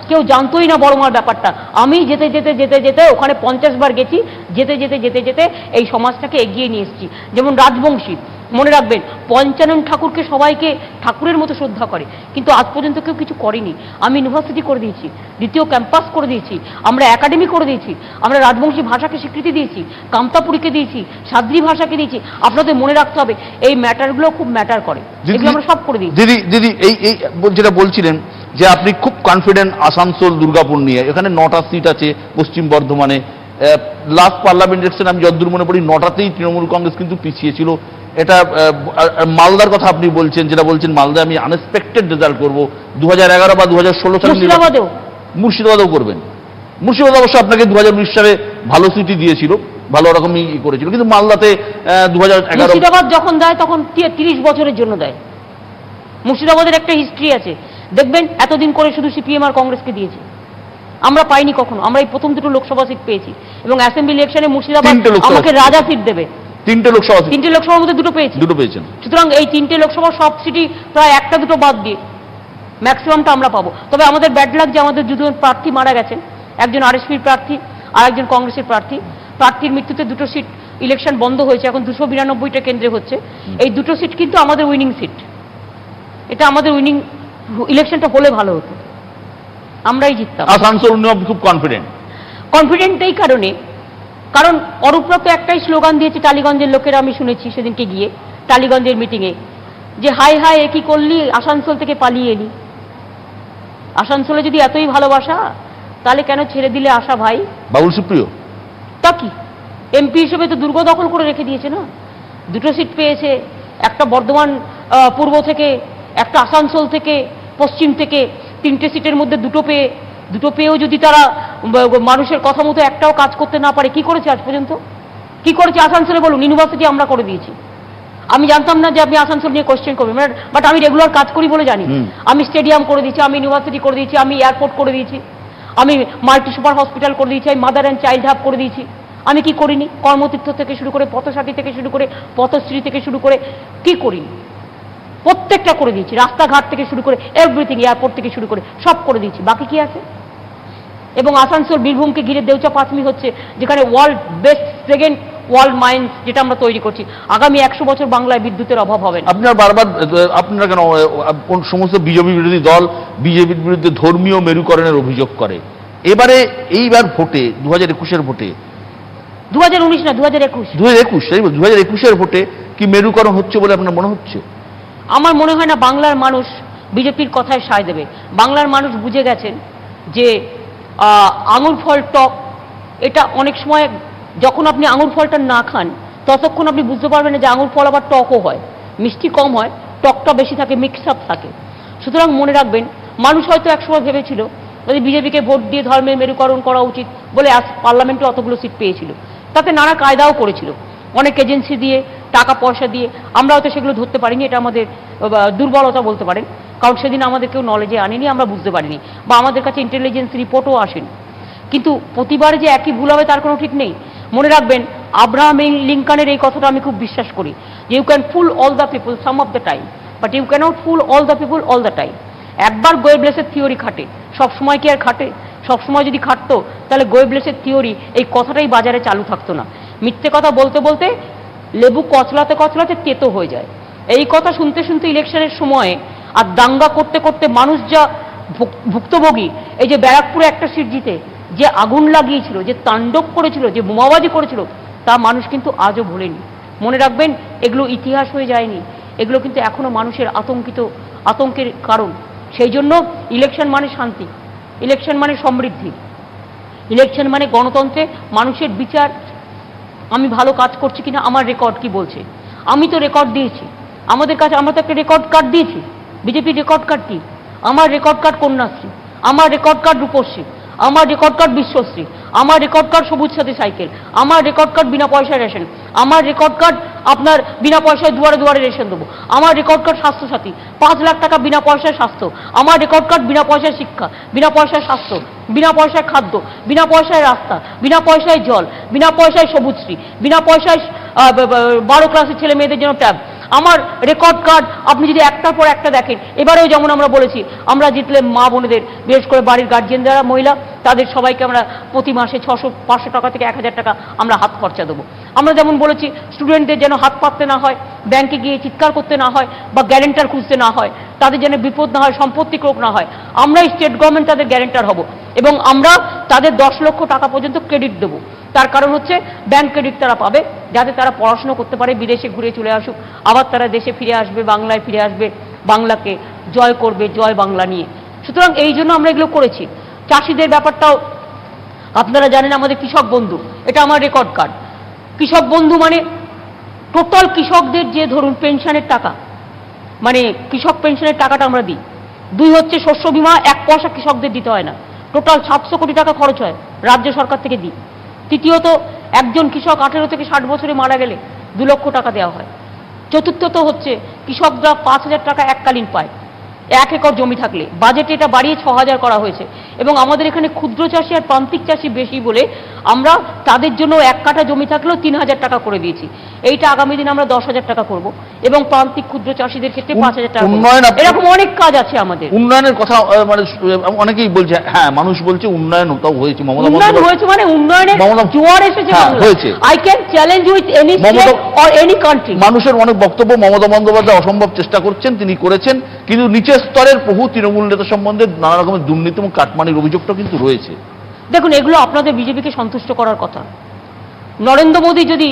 Speaker 2: কেউ জানতোই না বড় মার ব্যাপারটা। আমি যেতে যেতে যেতে যেতে ওখানে 50 বার গেছি, যেতে যেতে যেতে যেতে এই সমাজটাকে এগিয়ে নিয়ে এসেছি। যেমন রাজবংশী, মনে রাখবেন পঞ্চানন ঠাকুরকে সবাইকে ঠাকুরের মতো শ্রদ্ধা করে, কিন্তু আজ পর্যন্ত কেউ কিছু করেনি। আমি ইউনিভার্সিটি করে দিয়েছি, দ্বিতীয় ক্যাম্পাস করে দিয়েছি, আমরা একাডেমি করে দিয়েছি, আমরা রাজবংশী ভাষাকে স্বীকৃতি দিয়েছি, কামতাপুরীকে দিয়েছি, সাদ্রি ভাষাকে দিয়েছি। আপনাদের মনে রাখতে হবে এই ম্যাটারগুলো খুব ম্যাটার করে, এগুলো আমরা সব করে দিয়েছি।
Speaker 1: দিদি এই যেটা বলছিলেন যে আপনি খুব কনফিডেন্ট আসানসোল দুর্গাপুর নিয়ে, এখানে 9টা সিট আছে পশ্চিম বর্ধমানে। লাস্ট পার্লামেন্ট ইলেকশন আমি যতদূর মনে পড়ি 9টাতেই তৃণমূল কংগ্রেস কিন্তু পিছিয়ে ছিল। এটা মালদার কথা আপনি বলছেন, যেটা বলছেন মালদায় আমি আনএক্সপেক্টেড রেজাল্ট করবো 2011 বা 2016 সালে, মুর্শিদাবাদেও করবেন। মুর্শিদাবাদ অবশ্য আপনাকে 2019 সালে ভালো সিটি দিয়েছিল, ভালো রকমই করেছিল, কিন্তু মালদাতে 2011
Speaker 2: মুর্শিদাবাদ যখন দেয় তখন 30 বছরের জন্য দেয়। মুর্শিদাবাদের একটা হিস্ট্রি আছে, দেখবেন এতদিন করে শুধু সিপিএম আর কংগ্রেসকে দিয়েছে, আমরা পাইনি কখনো। আমরা এই প্রথম 2টো লোকসভা সিট পেয়েছি, এবং অ্যাসেম্বলি ইলেকশনে মুর্শিদাবাদ আমাকে রাজা সিট দেবে। 3টে লোকসভার মধ্যে 2টো পেয়েছেন। সুতরাং এই 3টে লোকসভা সব সিটি প্রায় 1-2টো বাদ দিয়ে ম্যাক্সিমামটা আমরা পাবো। তবে আমাদের ব্যাড লাক যে আমাদের 2জন প্রার্থী মারা গেছেন, একজন আরএসপির প্রার্থী আর একজন কংগ্রেসের প্রার্থী। প্রার্থীর মৃত্যুতে 2টো সিট ইলেকশন বন্ধ হয়েছে, এখন 292টা কেন্দ্রে হচ্ছে। এই 2টো সিট কিন্তু আমাদের উইনিং সিট, এটা আমাদের উইনিং। ইলেকশনটা হলে ভালো হতো, আমরাই জিততাম।
Speaker 1: আসানসোল নিয়ে খুব কনফিডেন্ট
Speaker 2: এই কারণ অরূপরা তো একটাই স্লোগান দিয়েছে টালিগঞ্জের লোকেরা, আমি শুনেছি সেদিনকে গিয়ে টালিগঞ্জের মিটিংয়ে, যে হাই হাই একই করলি, আসানসোল থেকে পালিয়ে এলি। আসানসোলে যদি এতই ভালোবাসা, তাহলে কেন ছেড়ে দিলে আশা ভাই?
Speaker 1: বাবুল সুপ্রিয়
Speaker 2: তা কি এমপি হিসেবে তো দুর্গ দখল করে রেখে দিয়েছে না। 2টো সিট পেয়েছে, একটা বর্ধমান পূর্ব থেকে, একটা আসানসোল থেকে, পশ্চিম থেকে। 3টে সিটের মধ্যে 2টো পেয়েও যদি তারা মানুষের কথা মতো একটাও কাজ করতে না পারে, কি করেছে আজ পর্যন্ত? কি করেছে আসানসোলে বলুন? ইউনিভার্সিটি আমরা করে দিয়েছি। আমি জানতাম না যে আপনি আসানসোল নিয়ে কোশ্চেন করবেন, বাট আমি রেগুলার কাজ করি বলে জানি। আমি স্টেডিয়াম করে দিয়েছি, আমি ইউনিভার্সিটি করে দিয়েছি, আমি এয়ারপোর্ট করে দিয়েছি, আমি মাল্টি সুপার হসপিটাল করে দিয়েছি, আমি মাদার অ্যান্ড চাইল্ড হাব করে দিয়েছি। আমি কি করিনি? কর্মতীর্থ থেকে শুরু করে, পথসাথী থেকে শুরু করে, পথশ্রী থেকে শুরু করে, কি করিনি? প্রত্যেকটা করে দিয়েছি, রাস্তাঘাট থেকে শুরু করে এভরিথিং, এয়ারপোর্ট থেকে শুরু করে সব করে দিয়েছি। বাকি কি আছে? এবং আসানসোল বীরভূমকে ঘিরে দেউচা পাঁচমি হচ্ছে, যেখানে world best second world mines যেটা আমরা তৈরি করছি। আগামী 100 বছর বাংলায় বিদ্যুতের অভাব হবে না।
Speaker 1: আপনারা বারবার আপনারা কেন সমস্ত বিজেপি বিরোধী দল বিজেপির বিরুদ্ধে ধর্মীয় মেরুকরণের অভিযোগ করে? এইবার ভোটে 2021-এর ভোটে
Speaker 2: 2019 না 2021
Speaker 1: 2021-এর ভোটে কি মেরুকরণ হচ্ছে বলে আপনার মনে হচ্ছে?
Speaker 2: আমার মনে হয় না বাংলার মানুষ বিজেপির কথায় সায় দেবে। বাংলার মানুষ বুঝে গেছেন যে আঙুর ফল টক, এটা অনেক সময় যখন আপনি আঙুর ফলটা না খান ততক্ষণ আপনি বুঝতে পারবেন না যে আঙুর ফল আবার টকও হয়, মিষ্টি কম হয়, টকটা বেশি থাকে, মিক্স আপ থাকে। সুতরাং মনে রাখবেন, মানুষ হয়তো একসময় ভেবেছিল যদি বিজেপিকে ভোট দিয়ে ধর্মের মেরুকরণ করা উচিত বলে আজ পার্লামেন্টে অতগুলো সিট পেয়েছিল। তাতে নানা কায়দাও করেছিল, অনেক এজেন্সি দিয়ে, টাকা পয়সা দিয়ে। আমরা হয়তো সেগুলো ধরতে পারিনি, এটা আমাদের দুর্বলতা বলতে পারেন, কারণ সেদিন আমাদের কেউ নলেজে আনেনি, আমরা বুঝতে পারিনি, বা আমাদের কাছে ইন্টেলিজেন্স রিপোর্টও আসেনি। কিন্তু প্রতিবারে যে একই ভুল হবে তার কোনো ঠিক নেই। মনে রাখবেন, আব্রাহাম লিঙ্কনের এই কথাটা আমি খুব বিশ্বাস করি, যে you can fool all the people some of the time, but you can't fool all the people all the time. একবার গোয়েবলেসের থিওরি খাটে, সবসময় কি আর খাটে? সবসময় যদি খাটতো তাহলে গোয়েবলেসের থিওরি এই কথাটাই বাজারে চালু থাকতো না। মিথ্যে কথা বলতে বলতে লেবু কচলাতে কচলাতে তেতো হয়ে যায়। এই কথা শুনতে শুনতে ইলেকশনের সময়ে আর দাঙ্গা করতে করতে মানুষ যা ভুক্তভোগী, এই যে ব্যারাকপুরে একটা সিট জিতে যে আগুন লাগিয়েছিল, যে তাণ্ডব করেছিল, যে বোমাবাজি করেছিল, তা মানুষ কিন্তু আজও ভোলেনি। মনে রাখবেন, এগুলো ইতিহাস হয়ে যায়নি, এগুলো কিন্তু এখনো মানুষের আতঙ্কের কারণ। সেই জন্য ইলেকশন মানে শান্তি, ইলেকশন মানে সমৃদ্ধি, ইলেকশন মানে গণতন্ত্রে মানুষের বিচার, আমি ভালো কাজ করছি কিনা, আমার রেকর্ড কি বলছে। আমি তো রেকর্ড দিয়েছি, আমাদের কাছে আমরা তো একটা রেকর্ড কার্ড দিয়েছি। বিজেপির রেকর্ড কার্ড কি? আমার রেকর্ড কার্ড কন্যাশ্রী, আমার রেকর্ড কার্ড রূপশ্রী, আমার রেকর্ড কার্ড বিশ্বশ্রী, আমার রেকর্ড কার্ড সবুজ সাথী সাইকেল, আমার রেকর্ড কার্ড বিনা পয়সায় রেশন, আমার রেকর্ড কার্ড আপনার বিনা পয়সায় দুয়ারে দুয়ারে রেশন দেবো, আমার রেকর্ড কার্ড স্বাস্থ্যসাথী 5 লাখ টাকা বিনা পয়সায় স্বাস্থ্য, আমার রেকর্ড কার্ড বিনা পয়সায় শিক্ষা, বিনা পয়সায় স্বাস্থ্য, বিনা পয়সায় খাদ্য, বিনা পয়সায় রাস্তা, বিনা পয়সায় জল, বিনা পয়সায় সবুজশ্রী, বিনা পয়সায় 12 ক্লাসের ছেলে মেয়েদের জন্য ট্যাব। আমার রেকর্ড কার্ড আপনি যদি একটার পর একটা দেখেন, এবারেও যেমন আমরা বলেছি, আমরা জিতলে মা বোনেদের, বিশেষ করে বাড়ির গার্জিয়ান যারা মহিলা, তাদের সবাইকে আমরা প্রতি মাসে 600-500 টাকা থেকে 1000 টাকা আমরা হাত খরচা দেবো। আমরা যেমন বলেছি, স্টুডেন্টদের যেন হাত পাততে না হয়, ব্যাংকে গিয়ে চিৎকার করতে না হয়, বা গ্যারেন্টার খুঁজতে না হয়, তাদের যেন বিপদ না হয়, সম্পত্তি ক্রোক না হয়। আমরাই স্টেট গভর্নমেন্ট তাদের গ্যারেন্টার হব, এবং আমরা তাদের 10 লক্ষ টাকা পর্যন্ত ক্রেডিট দেবো। তার কারণ হচ্ছে ব্যাংক ক্রেডিট তারা পাবে, যাতে তারা পড়াশোনা করতে পারে, বিদেশে ঘুরে চলে আসুক, আবার তারা দেশে ফিরে আসবে, বাংলায় ফিরে আসবে, বাংলাকে জয় করবে, জয় বাংলা নিয়ে। সুতরাং এই জন্য আমরা এগুলো করেছি। চাষিদের ব্যাপারটাও আপনারা জানেন, আমাদের কৃষক বন্ধু, এটা আমার রেকর্ড কার্ড। কৃষক বন্ধু মানে টোটাল কৃষকদের যে ধরুন পেনশনের টাকা, মানে কৃষক পেনশনের টাকাটা আমরা দিই। 2 হচ্ছে শস্য বীমা, 1 পয়সা কৃষকদের দিতে হয় না, টোটাল 700 কোটি টাকা খরচ হয়, রাজ্য সরকার থেকে দিই। তৃতীয়ত, একজন কৃষক 18 থেকে 60 বছরে মারা গেলে 2 লক্ষ টাকা দেওয়া হয়। চতুর্থত হচ্ছে, কৃষকরা 5000 টাকা এককালীন পায় 1 একর জমি থাকলে। বাজেটে এটা বাড়িয়ে 6000 করা হয়েছে, এবং আমাদের এখানে ক্ষুদ্র চাষি আর প্রান্তিক চাষি বেশি বলে আমরা তাদের জন্য 1 কাঠা জমি থাকলেও 3000 টাকা করে দিয়েছি। এইটা আগামী দিন আমরা 10,000 টাকা করব, এবং প্রান্তিক ক্ষুদ্র চাষিদের ক্ষেত্রে 5000 টাকা। এরকম অনেক কাজ আছে আমাদের।
Speaker 1: উন্নয়নের কথা মানে অনেকেই বলছে, হ্যাঁ মানুষ বলছে উন্নয়ন ওটাও হয়েছে,
Speaker 2: উন্নয়ন হয়েছে মানে উন্নয়নের জোয়ার এসেছে,
Speaker 1: হয়েছে।
Speaker 2: I can challenge with any state or any country.
Speaker 1: মানুষের অনেক বক্তব্য, মমতা বন্দ্যোপাধ্যায় অসম্ভব চেষ্টা করছেন, তিনি করেছেন, কিন্তু নিচের স্তরের বহু তৃণমূল নেতা সম্বন্ধে নানা রকমের দুর্নীতি এবং কাটমানির অভিযোগটা কিন্তু রয়েছে।
Speaker 2: দেখুন, এগুলো আপনাদের বিজেপিকে সন্তুষ্ট করার কথা। নরেন্দ্র মোদী যদি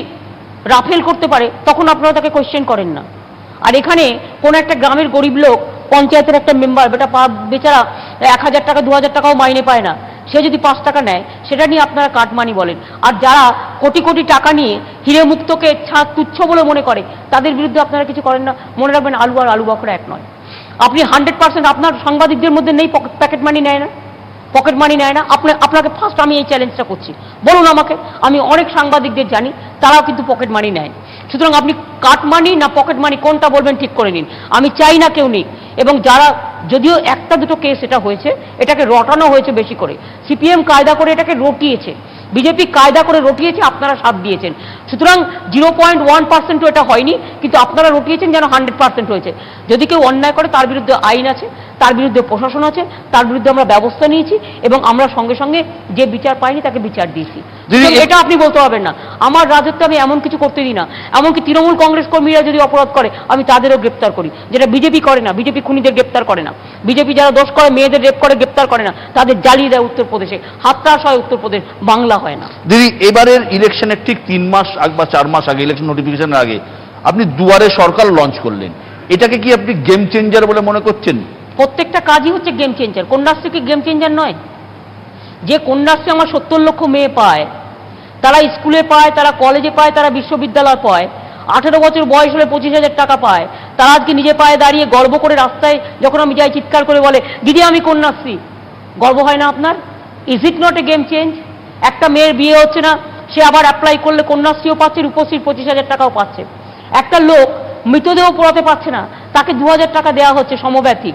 Speaker 2: রাফেল করতে পারে তখন আপনারা তাকে কোয়েশ্চেন করেন না। আর এখানে কোন একটা গ্রামের গরিব লোক, পঞ্চায়েতের একটা মেম্বার, বেচারা 1000 টাকা 2000 টাকাও মাইনে পায় না, সে যদি 5 টাকা নেয়, সেটা নিয়ে আপনারা কাটমানি বলেন। আর যারা কোটি কোটি টাকা নিয়ে হিরে মুক্তকে তুচ্ছ বলে মনে করে, তাদের বিরুদ্ধে আপনারা কিছু করেন না। মনে রাখবেন, আলু আর আলু বখরা এক নয়। আপনি 100% আপনার সাংবাদিকদের মধ্যে নেই পকেট মানি নেয় না, পকেট মানি নেয় না। আপনাকে ফার্স্ট আমি এই চ্যালেঞ্জটা করছি, বলুন আমাকে। আমি অনেক সাংবাদিকদের জানি, তারাও কিন্তু পকেট মানি নেয়। সুতরাং আপনি কাট মানি না পকেট মানি কোনটা বলবেন ঠিক করে নিন। আমি চাই না কেউ নিক, এবং যারা যদিও একটা দুটো কেস এটা হয়েছে, এটাকে রটানো হয়েছে বেশি করে, সিপিএম কায়দা করে এটাকে রটিয়েছে, বিজেপি কায়দা করে রটিয়েছে, আপনারা সাথ দিয়েছেন। সুতরাং 0.1%ও এটা হয়নি, কিন্তু আপনারা রটিয়েছেন যেন 100% হয়েছে। যদি কেউ অন্যায় করে তার বিরুদ্ধে আইন আছে, তার বিরুদ্ধে প্রশাসন আছে, তার বিরুদ্ধে আমরা ব্যবস্থা নিয়েছি এবং আমরা সঙ্গে সঙ্গে যে বিচার পাইনি তাকে বিচার দিয়েছি। এটা আপনি বলতে পারবেন না আমার রাজত্বে আমি এমন কিছু করতে দিই না। এমনকি তৃণমূল কংগ্রেস কর্মীরা যদি অপরাধ করে আমি তাদেরও গ্রেপ্তার করি, যেটা বিজেপি করে না। বিজেপি খুনিদের গ্রেপ্তার করে না, বিজেপি যারা দোষ করে মেয়েদের রেপ করে গ্রেপ্তার করে না, তাদের জ্বালিয়ে দেয় উত্তরপ্রদেশে, হাতরাস হয় উত্তরপ্রদেশ, বাংলা হয় না।
Speaker 1: দিদি, এবারের ইলেকশনের ঠিক 3 মাস আগে বা 4 মাস আগে, ইলেকশন নোটিফিকেশনের আগে আপনি দুয়ারে সরকার লঞ্চ করলেন। এটাকে কি আপনি গেম চেঞ্জার বলে মনে করছেন?
Speaker 2: প্রত্যেকটা কাজই হচ্ছে গেম চেঞ্জার। কন্যাশ্রী কি গেম চেঞ্জার নয়? যে কন্যাশ্রী আমার 70 লক্ষ মেয়ে পায়, তারা স্কুলে পায়, তারা কলেজে পায়, তারা বিশ্ববিদ্যালয় পায়, 18 বছর বয়স হলে 25,000 টাকা পায়, তারা আজকে নিজে পায়ে দাঁড়িয়ে গর্ব করে রাস্তায় যখন আমি যাই চিৎকার করে বলে, দিদি আমি কন্যাশ্রী। গর্ব হয় না আপনার? Is it not a game change? একটা মেয়ের বিয়ে হচ্ছে না, সে আবার অ্যাপ্লাই করলে কন্যাশ্রীও পাচ্ছে, রূপশ্রীর 25,000 টাকাও পাচ্ছে। একটা লোক মৃতদেহ পোড়াতে পারছে না, তাকে 2,000 টাকা দেওয়া হচ্ছে সমব্যথী।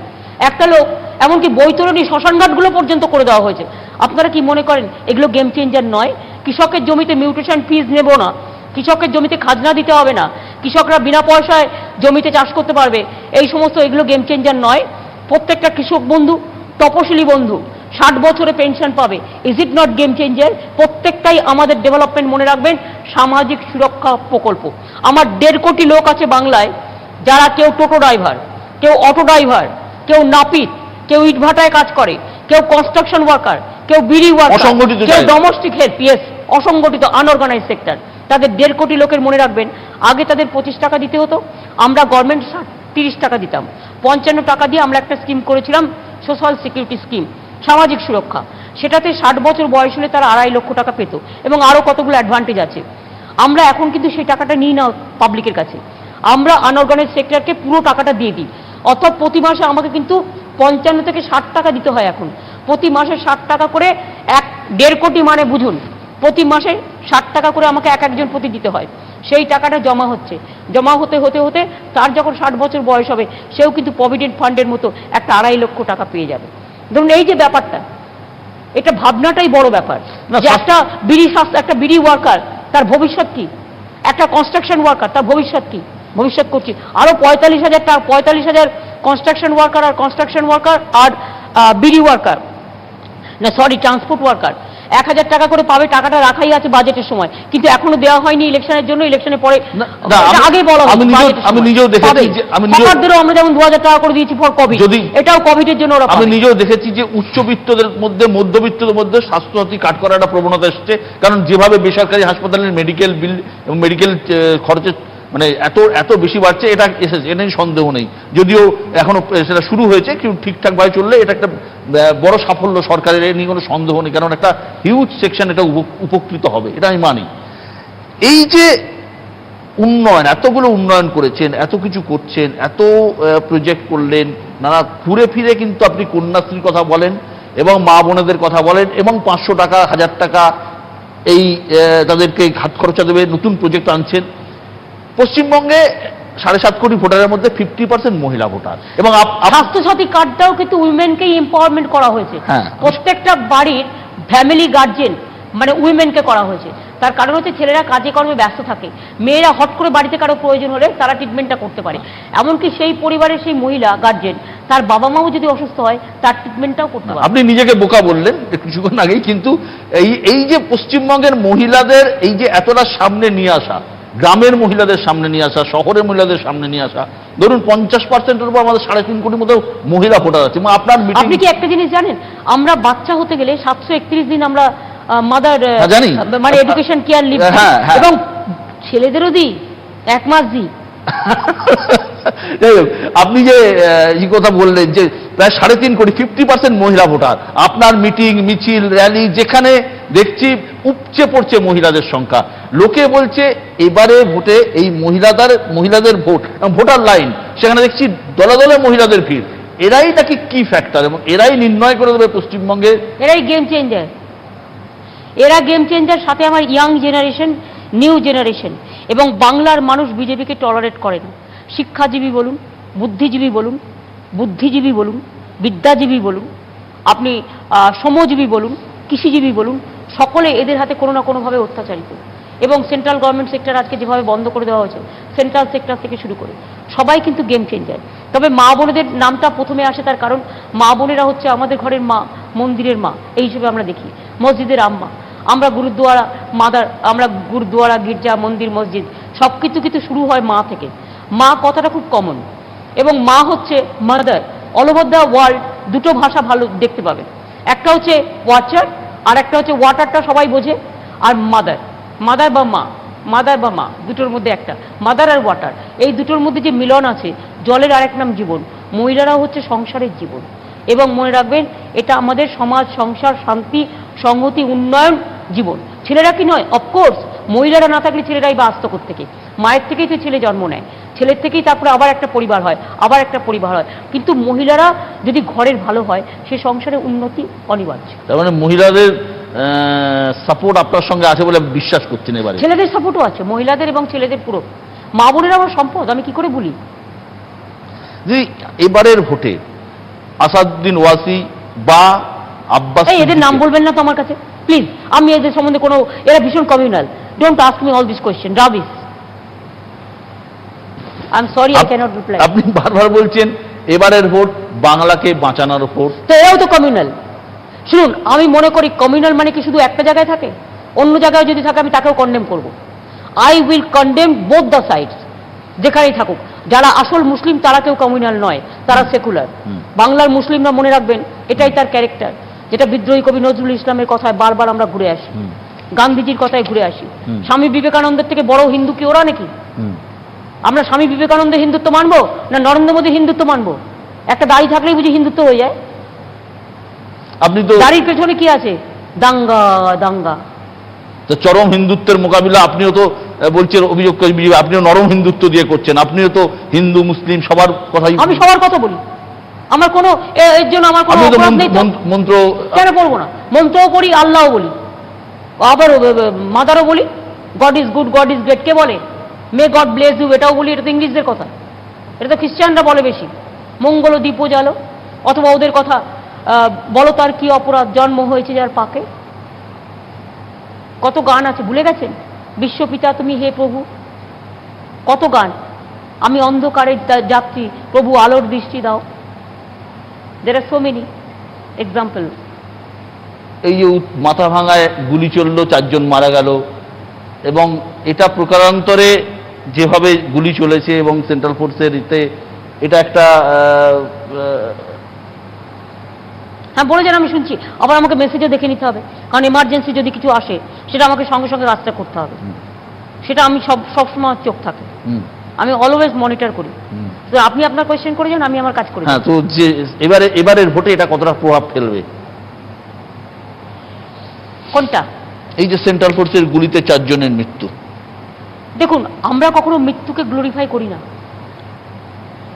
Speaker 2: একটা লোক এমনকি বৈতরণী শ্মশানঘাটগুলো পর্যন্ত করে দেওয়া হয়েছে। আপনারা কি মনে করেন এগুলো গেম চেঞ্জার নয়? কৃষকের জমিতে মিউটেশন ফিজ নেব না, কৃষকের জমিতে খাজনা দিতে হবে না, কৃষকরা বিনা পয়সায় জমিতে চাষ করতে পারবে, এই সমস্ত এগুলো গেম চেঞ্জার নয়? প্রত্যেকটা কৃষক বন্ধু, তপশিলি বন্ধু 60 বছরে পেনশন পাবে। Is it not game changer? প্রত্যেকটাই আমাদের ডেভেলপমেন্ট। মনে রাখবেন, সামাজিক সুরক্ষা প্রকল্প। আমার 1.5 কোটি লোক আছে বাংলায়, যারা কেউ টোটো ড্রাইভার, কেউ অটো ড্রাইভার, কেউ নাপিত, কেউ ইটভাটায় কাজ করে, কেউ কনস্ট্রাকশন ওয়ার্কার, কেউ বিড়ি ওয়ার্কার, কেউ ডোমেস্টিক হেল্প, ইয়েস, অসংগঠিত আনঅর্গানাইজ সেক্টর। তাদের 1.5 কোটি লোকের মনে রাখবেন, আগে তাদের 25 টাকা দিতে হতো, আমরা গভর্নমেন্ট 30 টাকা দিতাম। 55 টাকা দিয়ে আমরা একটা স্কিম করেছিলাম, সোশ্যাল সিকিউরিটি স্কিম, সামাজিক সুরক্ষা। সেটাতে 60 বছর বয়স হলে তারা 2.5 লক্ষ টাকা পেত এবং আরো কতগুলো অ্যাডভান্টেজ আছে। আমরা এখন কিন্তু সেই টাকাটা নিই না পাবলিকের কাছে, আমরা আনঅর্গানাইজ সেক্টরকে পুরো টাকাটা দিয়ে দিই। অর্থাৎ প্রতি মাসে আমাকে কিন্তু 55 থেকে 60 টাকা দিতে হয় এখন। প্রতি মাসে 60 টাকা করে, 1.5 কোটি মানে বুঝুন, প্রতি মাসে 60 টাকা করে আমাকে একজন প্রতি দিতে হয়। সেই টাকাটা জমা হচ্ছে, জমা হতে হতে হতে তার যখন 60 বছর বয়স হবে, সেও কিন্তু প্রভিডেন্ট ফান্ডের মতো একটা 2.5 লক্ষ টাকা পেয়ে যাবে। ধরুন এই যে ব্যাপারটা, এটা ভাবনাটাই বড় ব্যাপার। যে একটা বিড়ি ওয়ার্কার, তার ভবিষ্যৎ কি? একটা কনস্ট্রাকশন ওয়ার্কার, তার ভবিষ্যৎ কি? ভবিষ্যৎ করছি আরো 45,000 টাকা, 45,000 কনস্ট্রাকশন ওয়ার্কার আর বিডি ওয়ার্কার, না সরি ট্রান্সপোর্ট ওয়ার্কার 1,000 টাকা করে পাবে। টাকাটা রাখাই আছে বাজেটের সময়, কিন্তু এখনো দেওয়া হয়নি ইলেকশনের জন্য। ইলেকশনের পরে আগে বলা
Speaker 1: আমি নিজেও দেখেছি যে
Speaker 2: আমরা যেমন 2,000 টাকা করে দিয়েছি ফর কোভিড, এটাও কোভিডের জন্য।
Speaker 1: আমি নিজেও দেখেছি যে উচ্চবিত্তদের মধ্যে, মধ্যবিত্তদের মধ্যে স্বাস্থ্যসাথী কাট করার একটা প্রবণতা এসছে। কারণ যেভাবে বেসরকারি হাসপাতালের মেডিকেল বিল এবং মেডিকেল খরচের মানে এত বেশি বাড়ছে, এটা এসেছে, এটা নিয়ে সন্দেহ নেই। যদিও এখনো সেটা শুরু হয়েছে, কিন্তু ঠিকঠাকভাবে চললে এটা একটা বড় সাফল্য সরকারের, এ নিয়ে কোনো সন্দেহ নেই। কারণ একটা হিউজ সেকশন এটা উপকৃত হবে, এটা আমি মানি। এই যে উন্নয়ন, এতগুলো উন্নয়ন করেছেন, এত কিছু করছেন, এত প্রজেক্ট করলেন, নানা ঘুরে ফিরে কিন্তু আপনি কন্যাশ্রীর কথা বলেন এবং মা বোনেদের কথা বলেন এবং 500 টাকা 1,000 টাকা এই তাদেরকে ঘাট খরচা দেবে, নতুন প্রজেক্ট আনছেন। পশ্চিমবঙ্গে 7.5 কোটি ভোটারের মধ্যে 50% মহিলা ভোটার, এবং
Speaker 2: স্বাস্থ্যসাথী কার্ডটাও কিন্তু উইমেনকেই এম্পাওয়ারমেন্ট করা হয়েছে। প্রত্যেকটা বাড়ির ফ্যামিলি গার্জেন মানে উইমেনকে করা হয়েছে। তার কারণ হচ্ছে ছেলেরা কাজে কর্মে ব্যস্ত থাকে, মেয়েরা হট করে বাড়িতে কারো প্রয়োজন হলে তারা ট্রিটমেন্টটা করতে পারে। এমনকি সেই পরিবারের সেই মহিলা গার্জেন, তার বাবা মাও যদি অসুস্থ হয় তার ট্রিটমেন্টটাও করতে পারে।
Speaker 1: আপনি নিজেকে বোকা বললেন কিছুক্ষণ আগেই, কিন্তু এই যে পশ্চিমবঙ্গের মহিলাদের এই যে এতটা সামনে নিয়ে আসা, গ্রামের মহিলাদের সামনে নিয়ে আসা, শহরের মহিলাদের সামনে নিয়ে আসা, ধরুন 50%-এর উপর আমাদের 3.5 কোটির মতো মহিলা ভোটার আছে।
Speaker 2: আপনি কি একটা জিনিস জানেন, আমরা বাচ্চা হতে গেলে 731 দিন আমরা মাদার মানে এডুকেশন কেয়ার লিভ, এবং ছেলেদেরও দিই 1 মাস দিই।
Speaker 1: আপনি যে কথা বললেন যে প্রায় 3.5 কোটি, 50% মহিলা ভোটার, আপনার মিটিং মিছিল র্যালি যেখানে দেখছি উপচে পড়ছে মহিলাদের সংখ্যা। লোকে বলছে এবারে ভোটে এই মহিলাদের ভোট, ভোটার লাইন, সেখানে দেখছি দলে দলে মহিলাদের ভিড়। এরাই নাকি কি ফ্যাক্টর, এবং এরাই নির্ণয় করে দেবে পশ্চিমবঙ্গে,
Speaker 2: এরাই গেম চেঞ্জার। এরা গেম চেঞ্জার, সাথে আমার ইয়াং জেনারেশন, নিউ জেনারেশন। এবং বাংলার মানুষ বিজেপিকে টলারেট করে না। শিক্ষাজীবী বলুন, বুদ্ধিজীবী বলুন, বিদ্যাজীবী বলুন, আপনি শ্রমজীবী বলুন, কৃষিজীবী বলুন, সকলে এদের হাতে কোনো না কোনোভাবে অত্যাচারিত। এবং সেন্ট্রাল গভর্নমেন্ট সেক্টর আজকে যেভাবে বন্ধ করে দেওয়া হয়েছে, সেন্ট্রাল সেক্টর থেকে শুরু করে সবাই কিন্তু গেম চেঞ্জার। তবে মা বোনেদের নামটা প্রথমে আসে, তার কারণ মা বোনেরা হচ্ছে আমাদের ঘরের মা, মন্দিরের মা, এই হিসেবে আমরা দেখি, মসজিদের আম্মা। আমরা গুরুদ্বারা মাদার, আমরা গুরুদ্বারা, গির্জা, মন্দির, মসজিদ সব কিছু কিন্তু শুরু হয় মা থেকে। মা কথাটা খুব কমন, এবং মা হচ্ছে mother. All over the world দুটো ভাষা ভালো দেখতে পাবেন, একটা হচ্ছে ওয়াচার আর একটা হচ্ছে ওয়াটারটা সবাই বোঝে, আর মাদার, মাদার বা মা, মাদার বা মা দুটোর মধ্যে একটা, মাদার আর ওয়াটার, এই দুটোর মধ্যে যে মিলন আছে, জলের আরেক নাম জীবন। মহিলারাও হচ্ছে সংসারের জীবন। এবং মনে রাখবেন, এটা আমাদের সমাজ, সংসার, শান্তি, সংহতি, উন্নয়ন জীবন। ছেলেরা কি নয়? অফকোর্স, মহিলারা না থাকলে ছেলেরাই বা আসতো কোত্থেকে? মায়ের থেকেই তো ছেলে জন্ম নেয়, ছেলের থেকেই তারপরে আবার একটা পরিবার হয়, আবার একটা পরিবার হয়। কিন্তু মহিলারা যদি ঘরের ভালো হয়, সে সংসারে উন্নতি অনিবার্য।
Speaker 1: তার মানে মহিলাদের সাপোর্ট আপনার সঙ্গে আছে বলে বিশ্বাস করছেন এবারে?
Speaker 2: ছেলেদের সাপোর্টও আছে, মহিলাদের এবং ছেলেদের পুরো। মা বোনেরা আমার সম্পদ, আমি কি করে বলি?
Speaker 1: যে এবারের ভোটে আসাদুদ্দিন ওয়াসি বা আব্বাস,
Speaker 2: এদের নাম বলবেন না তো আমার কাছে প্লিজ। আমি এদের সম্বন্ধে কোনো, এরা ভীষণ communal. Don't ask me all this question, rubbish. I am sorry, I can't reply.
Speaker 1: আপনি বারবার বলছেন এবারের ভোট বাংলাকে বাঁচানোর ভোট,
Speaker 2: তো এরাও তো কমিউনাল। শুনুন, আমি মনে করি কমিউনাল মানে কি শুধু একটা জায়গায় থাকে? অন্য জায়গায় যদি থাকে আমি তাকেও কন্ডেম করব। I will condemn both the sides, যেখানেই থাকুক। যারা আসল মুসলিম তারা কেউ কমিউনাল নয়, তারা সেকুলার। বাংলার মুসলিমরা মনে রাখবেন, এটাই তার ক্যারেক্টার, যেটা বিদ্রোহী কবি নজরুল ইসলামের কথায় বারবার আমরা ঘুরে আসি, গান্ধীজির কথায় ঘুরে আসি। স্বামী বিবেকানন্দের থেকে বড় হিন্দু কি ওরা নাকি? আমরা স্বামী বিবেকানন্দের হিন্দুত্ব মানবো না নরেন্দ্র মোদীর হিন্দুত্ব মানবো? একটা দাড়ি থাকলেই বুঝি হিন্দুত্ব হয়ে যায়?
Speaker 1: আপনি তো
Speaker 2: দাড়ির পেছনে কি আছে? দাঙ্গা, দাঙ্গা।
Speaker 1: তো চরম হিন্দুত্বের মোকাবিলা আপনিও তো বলছেন, অভিযোগ করে বিজেপি, আপনিও নরম হিন্দুত্ব দিয়ে করছেন। আপনিও তো হিন্দু মুসলিম সবার কথাই।
Speaker 2: আমি সবার কথা বলি, আমার কোনো এর জন্য আমার কোনো অপরাধ নেই তো।
Speaker 1: মন্ত্র
Speaker 2: কেন পড়বো না? মন্ত্রও পড়ি, আল্লাহও বলি, আবার মাদারও বলি, God is good, God is great. কে বলে? মে গড ব্লেস ইউ, এটাও বলি। এটা তো ইংলিশদের কথা, এটা তো খ্রিস্টানরা বলে বেশি। মঙ্গল দীপ জ্বালো, অথবা ওদের কথা বলো তার কি অপরাধ, জন্ম হয়েছে যার পাকে। কত গান আছে, ভুলে গেছেন? বিশ্বপিতা তুমি হে প্রভু, কত গান। আমি অন্ধকারের যাত্রী, প্রভু আলোর দৃষ্টি দাও। দের আর সো মেনি এক্সাম্পল।
Speaker 1: এই যে মাথা ভাঙায় গুলি চললো, 4 জন মারা গেল, এবং এটা প্রকারান্তরে যেভাবে গুলি চলেছে এবং সেন্ট্রাল ফোর্সের এটা একটা
Speaker 2: হ্যাঁ বলেছেন, আমি শুনছি। আবার আমাকে মেসেজও দেখে নিতে হবে, কারণ এমার্জেন্সি যদি কিছু আসে সেটা আমাকে সঙ্গে সঙ্গে কাজটা করতে হবে। সেটা আমি সবসময় চোখ থাকে, আমি অলওয়েজ মনিটর করি। তো আপনি আপনার কোয়েশ্চেন করে যান, আমি আমার কাজ করি।
Speaker 1: হ্যাঁ, তো যে এবারের ভোটে এটা কতটা প্রভাব ফেলবে?
Speaker 2: কোনটা?
Speaker 1: এই যে সেন্ট্রাল ফোর্সের গুলিতে 4 জনের মৃত্যু।
Speaker 2: দেখুন, আমরা কখনো মৃত্যুকে গ্লোরিফাই করি না,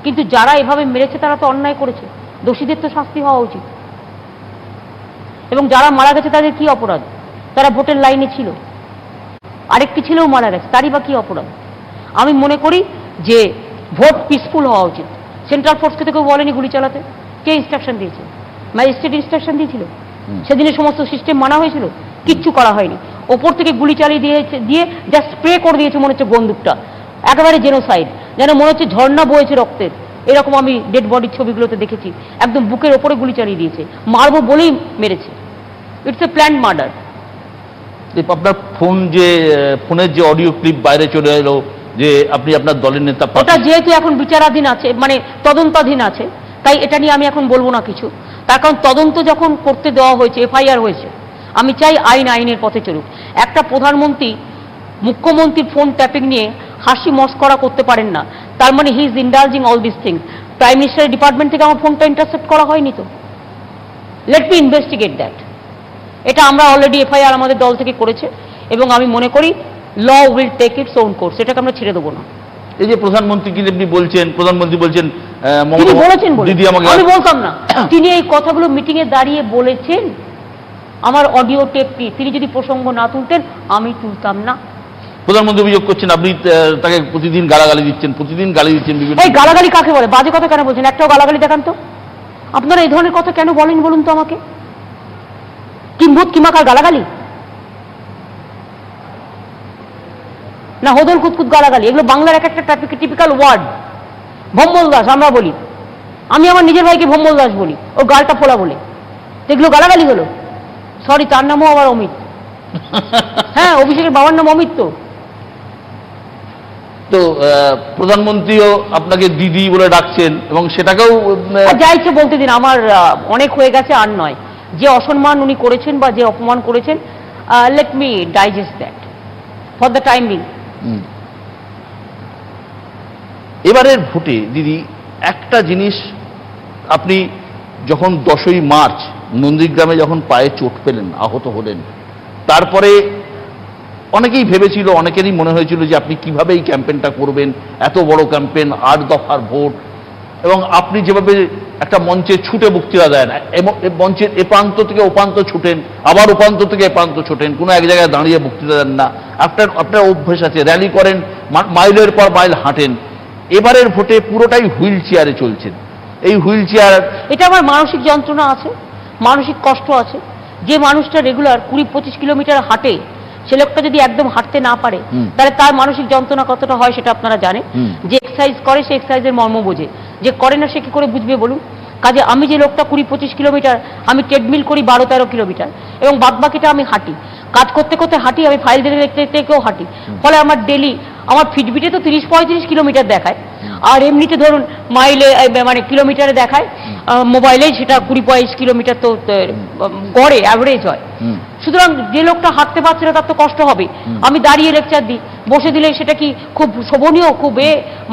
Speaker 2: কিন্তু যারা এভাবে মেরেছে তারা তো অন্যায় করেছে, দোষীদের তো শাস্তি হওয়া উচিত। এবং যারা মারা গেছে তাদের কি অপরাধ? তারা ভোটের লাইনে ছিল, আরেকটি ছেলেও মারা গেছে, তারই বা কি অপরাধ? আমি মনে করি যে ভোট পিসফুল হওয়া উচিত। সেন্ট্রাল ফোর্সকে তো কেউ বলেনি গুলি চালাতে। কে ইনস্ট্রাকশন দিয়েছে? ম্যাজিস্ট্রেট ইনস্ট্রাকশন দিয়েছিল। সেদিনে সমস্ত সিস্টেম মানা হয়েছিল? কিচ্ছু করা হয়নি। ওপর থেকে গুলি চালিয়ে দিয়ে জাস্ট স্প্রে করে দিয়েছে মনে হচ্ছে বন্দুকটা, একেবারে জেনোসাইড, যেন মনে হচ্ছে ঝর্ণা বয়েছে রক্তের। এরকম আমি ডেড বডির ছবিগুলোতে দেখেছি, একদম বুকের ওপরে গুলি চালিয়ে দিয়েছে, মারবো বলেই মেরেছে। It's a planned murder.
Speaker 1: আপনার ফোনের যে অডিও ক্লিপ বাইরে চলে এলো যে আপনি আপনার দলের নেতা,
Speaker 2: ওটা যেহেতু এখন বিচারাধীন আছে, মানে তদন্তাধীন আছে, তাই এটা নিয়ে আমি এখন বলবো না কিছু। তার কারণ তদন্ত যখন করতে দেওয়া হয়েছে, এফআইআর হয়েছে, আমি চাই আইনের পথে চলুক। একটা প্রধানমন্ত্রী মুখ্যমন্ত্রীর ফোন ট্যাপিং নিয়ে হাসি মস্করা করতে পারেন না, তার মানে he is indulging all this things. Prime মিনিস্টারের ডিপার্টমেন্ট থেকে আমার ফোনটা ইন্টারসেপ্ট করা হয়নি তো। Let me investigate that. এটা আমরা অলরেডি এফআইআর আমাদের দল থেকে করেছে, এবং আমি মনে করি law will take its own course, এটাকে আমরা ছেড়ে দেবো না।
Speaker 1: এই যে প্রধানমন্ত্রী কি আপনি বলছেন, প্রধানমন্ত্রী বলছেন,
Speaker 2: তিনি বলেছেন
Speaker 1: দিদি আমাকে,
Speaker 2: আমি বলতাম না। তিনি এই কথাগুলো মিটিং এ দাঁড়িয়ে বলেছেন, আমার অডিও টেপ কি, তিনি যদি প্রসঙ্গ না তুলতেন আমি তুলতাম না।
Speaker 1: প্রধানমন্ত্রী অভিযোগ করছেন আপনি তাকে প্রতিদিন গালাগালি দিচ্ছেন, বিভিন্ন।
Speaker 2: এই গালাগালি কাকে বলে? বাজে কথা কেন বলছেন? একটাও গালাগালি দেখান তো। আপনারা এই ধরনের কথা কেন বলেন বলুন তো আমাকে? কিম্ভূত কিমাকার গালাগালি না হোদল কুতকুত গালাগালি? এগুলো বাংলার এক একটা টিপিক্যাল ওয়ার্ড। ভম্বল দাস আমরা বলি, আমি আমার নিজের ভাইকে ভম্বল দাস বলি, ও গালটা ফোলা বলে। এগুলো গালাগালি হলো? সরি, তার নামও আবার অমিত। হ্যাঁ, অভিষেকের বাবার নাম অমিত।
Speaker 1: তো প্রধানমন্ত্রীও আপনাকে দিদি বলে ডাকছেন এবং সেটাকেও
Speaker 2: যা ইচ্ছে বলতে দিন, আমার অনেক হয়ে গেছে, আর নয়। যে অসম্মান উনি করেছেন বা যে অপমান করেছেন, let me digest that for the time being.
Speaker 1: এবারের ভোটে দিদি একটা জিনিস, আপনি যখন 10ই মার্চ নন্দীগ্রামে যখন পায়ে চোট পেলেন, আহত হলেন, তারপরে অনেকেই ভেবেছিল, অনেকেরই মনে হয়েছিল যে আপনি কিভাবে এই ক্যাম্পেইনটা করবেন, এত বড় ক্যাম্পেইন, 8 দফার ভোট, এবং আপনি যেভাবে একটা মঞ্চে ছুটে বক্তৃতা দেন, এবং মঞ্চের এ প্রান্ত থেকে ও প্রান্ত ছুটেন, আবার ও প্রান্ত থেকে এ প্রান্ত ছুটেন, কোনো এক জায়গায় দাঁড়িয়ে বক্তৃতা দেন না, আপনার অভ্যেস আছে, র্যালি করেন, মাইলের পর মাইল হাঁটেন। এবারের ভোটে পুরোটাই হুইল চেয়ারে চলছেন। এই হুইল চেয়ার,
Speaker 2: এটা আমার মানসিক যন্ত্রণা আছে, মানসিক কষ্ট আছে। যে মানুষটা রেগুলার 20-25 কিলোমিটার হাঁটে, সে লোকটা যদি একদম হাঁটতে না পারে, তাহলে তার মানসিক যন্ত্রণা কতটা হয় সেটা আপনারা জানেন। যে এক্সারসাইজ করে সে এক্সারসাইজের মর্ম বোঝে, যে করে না সে কি করে বুঝবে বলুন? কাজে আমি যে লোকটা 20-25 কিলোমিটার, আমি ট্রেডমিল করি 12-13 কিলোমিটার, এবং বাদবাকিটা আমি হাঁটি, কাজ করতে করতে হাঁটি, আমি ফাইল দেখতে দেখতেও হাঁটি। ফলে আমার ডেলি, আমার ফিটবিটে তো 30-35 কিলোমিটার দেখায়, আর এমনিতে ধরুন মাইলে মানে কিলোমিটারে দেখায়, মোবাইলে সেটা 20-22 কিলোমিটার তো গড়ে অ্যাভারেজ হয়। সুতরাং যে লোকটা হাঁটতে পারছে না তার তো কষ্ট হবে। আমি দাঁড়িয়ে লেকচার দিই, বসে দিলে সেটা কি খুব শোভনীয়, খুব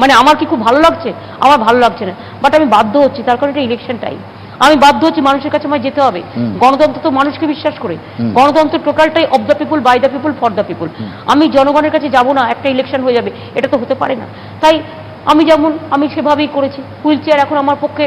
Speaker 2: মানে আমার কি খুব ভালো লাগছে? আমার ভালো লাগছে না, বাট আমি বাধ্য হচ্ছি, তার কারণ এটা ইলেকশন টাইম। আমি বাধ্য হচ্ছি, মানুষের কাছে আমায় যেতে হবে। গণতন্ত্র তো মানুষকে বিশ্বাস করে, গণতন্ত্র টোটালটাই of the people, by the people, for the people. আমি জনগণের কাছে যাব না, একটা ইলেকশন হয়ে যাবে, এটা তো হতে পারে না। তাই আমি যেমন আমি সেভাবেই করেছি। হুইল চেয়ার এখন আমার পক্ষে,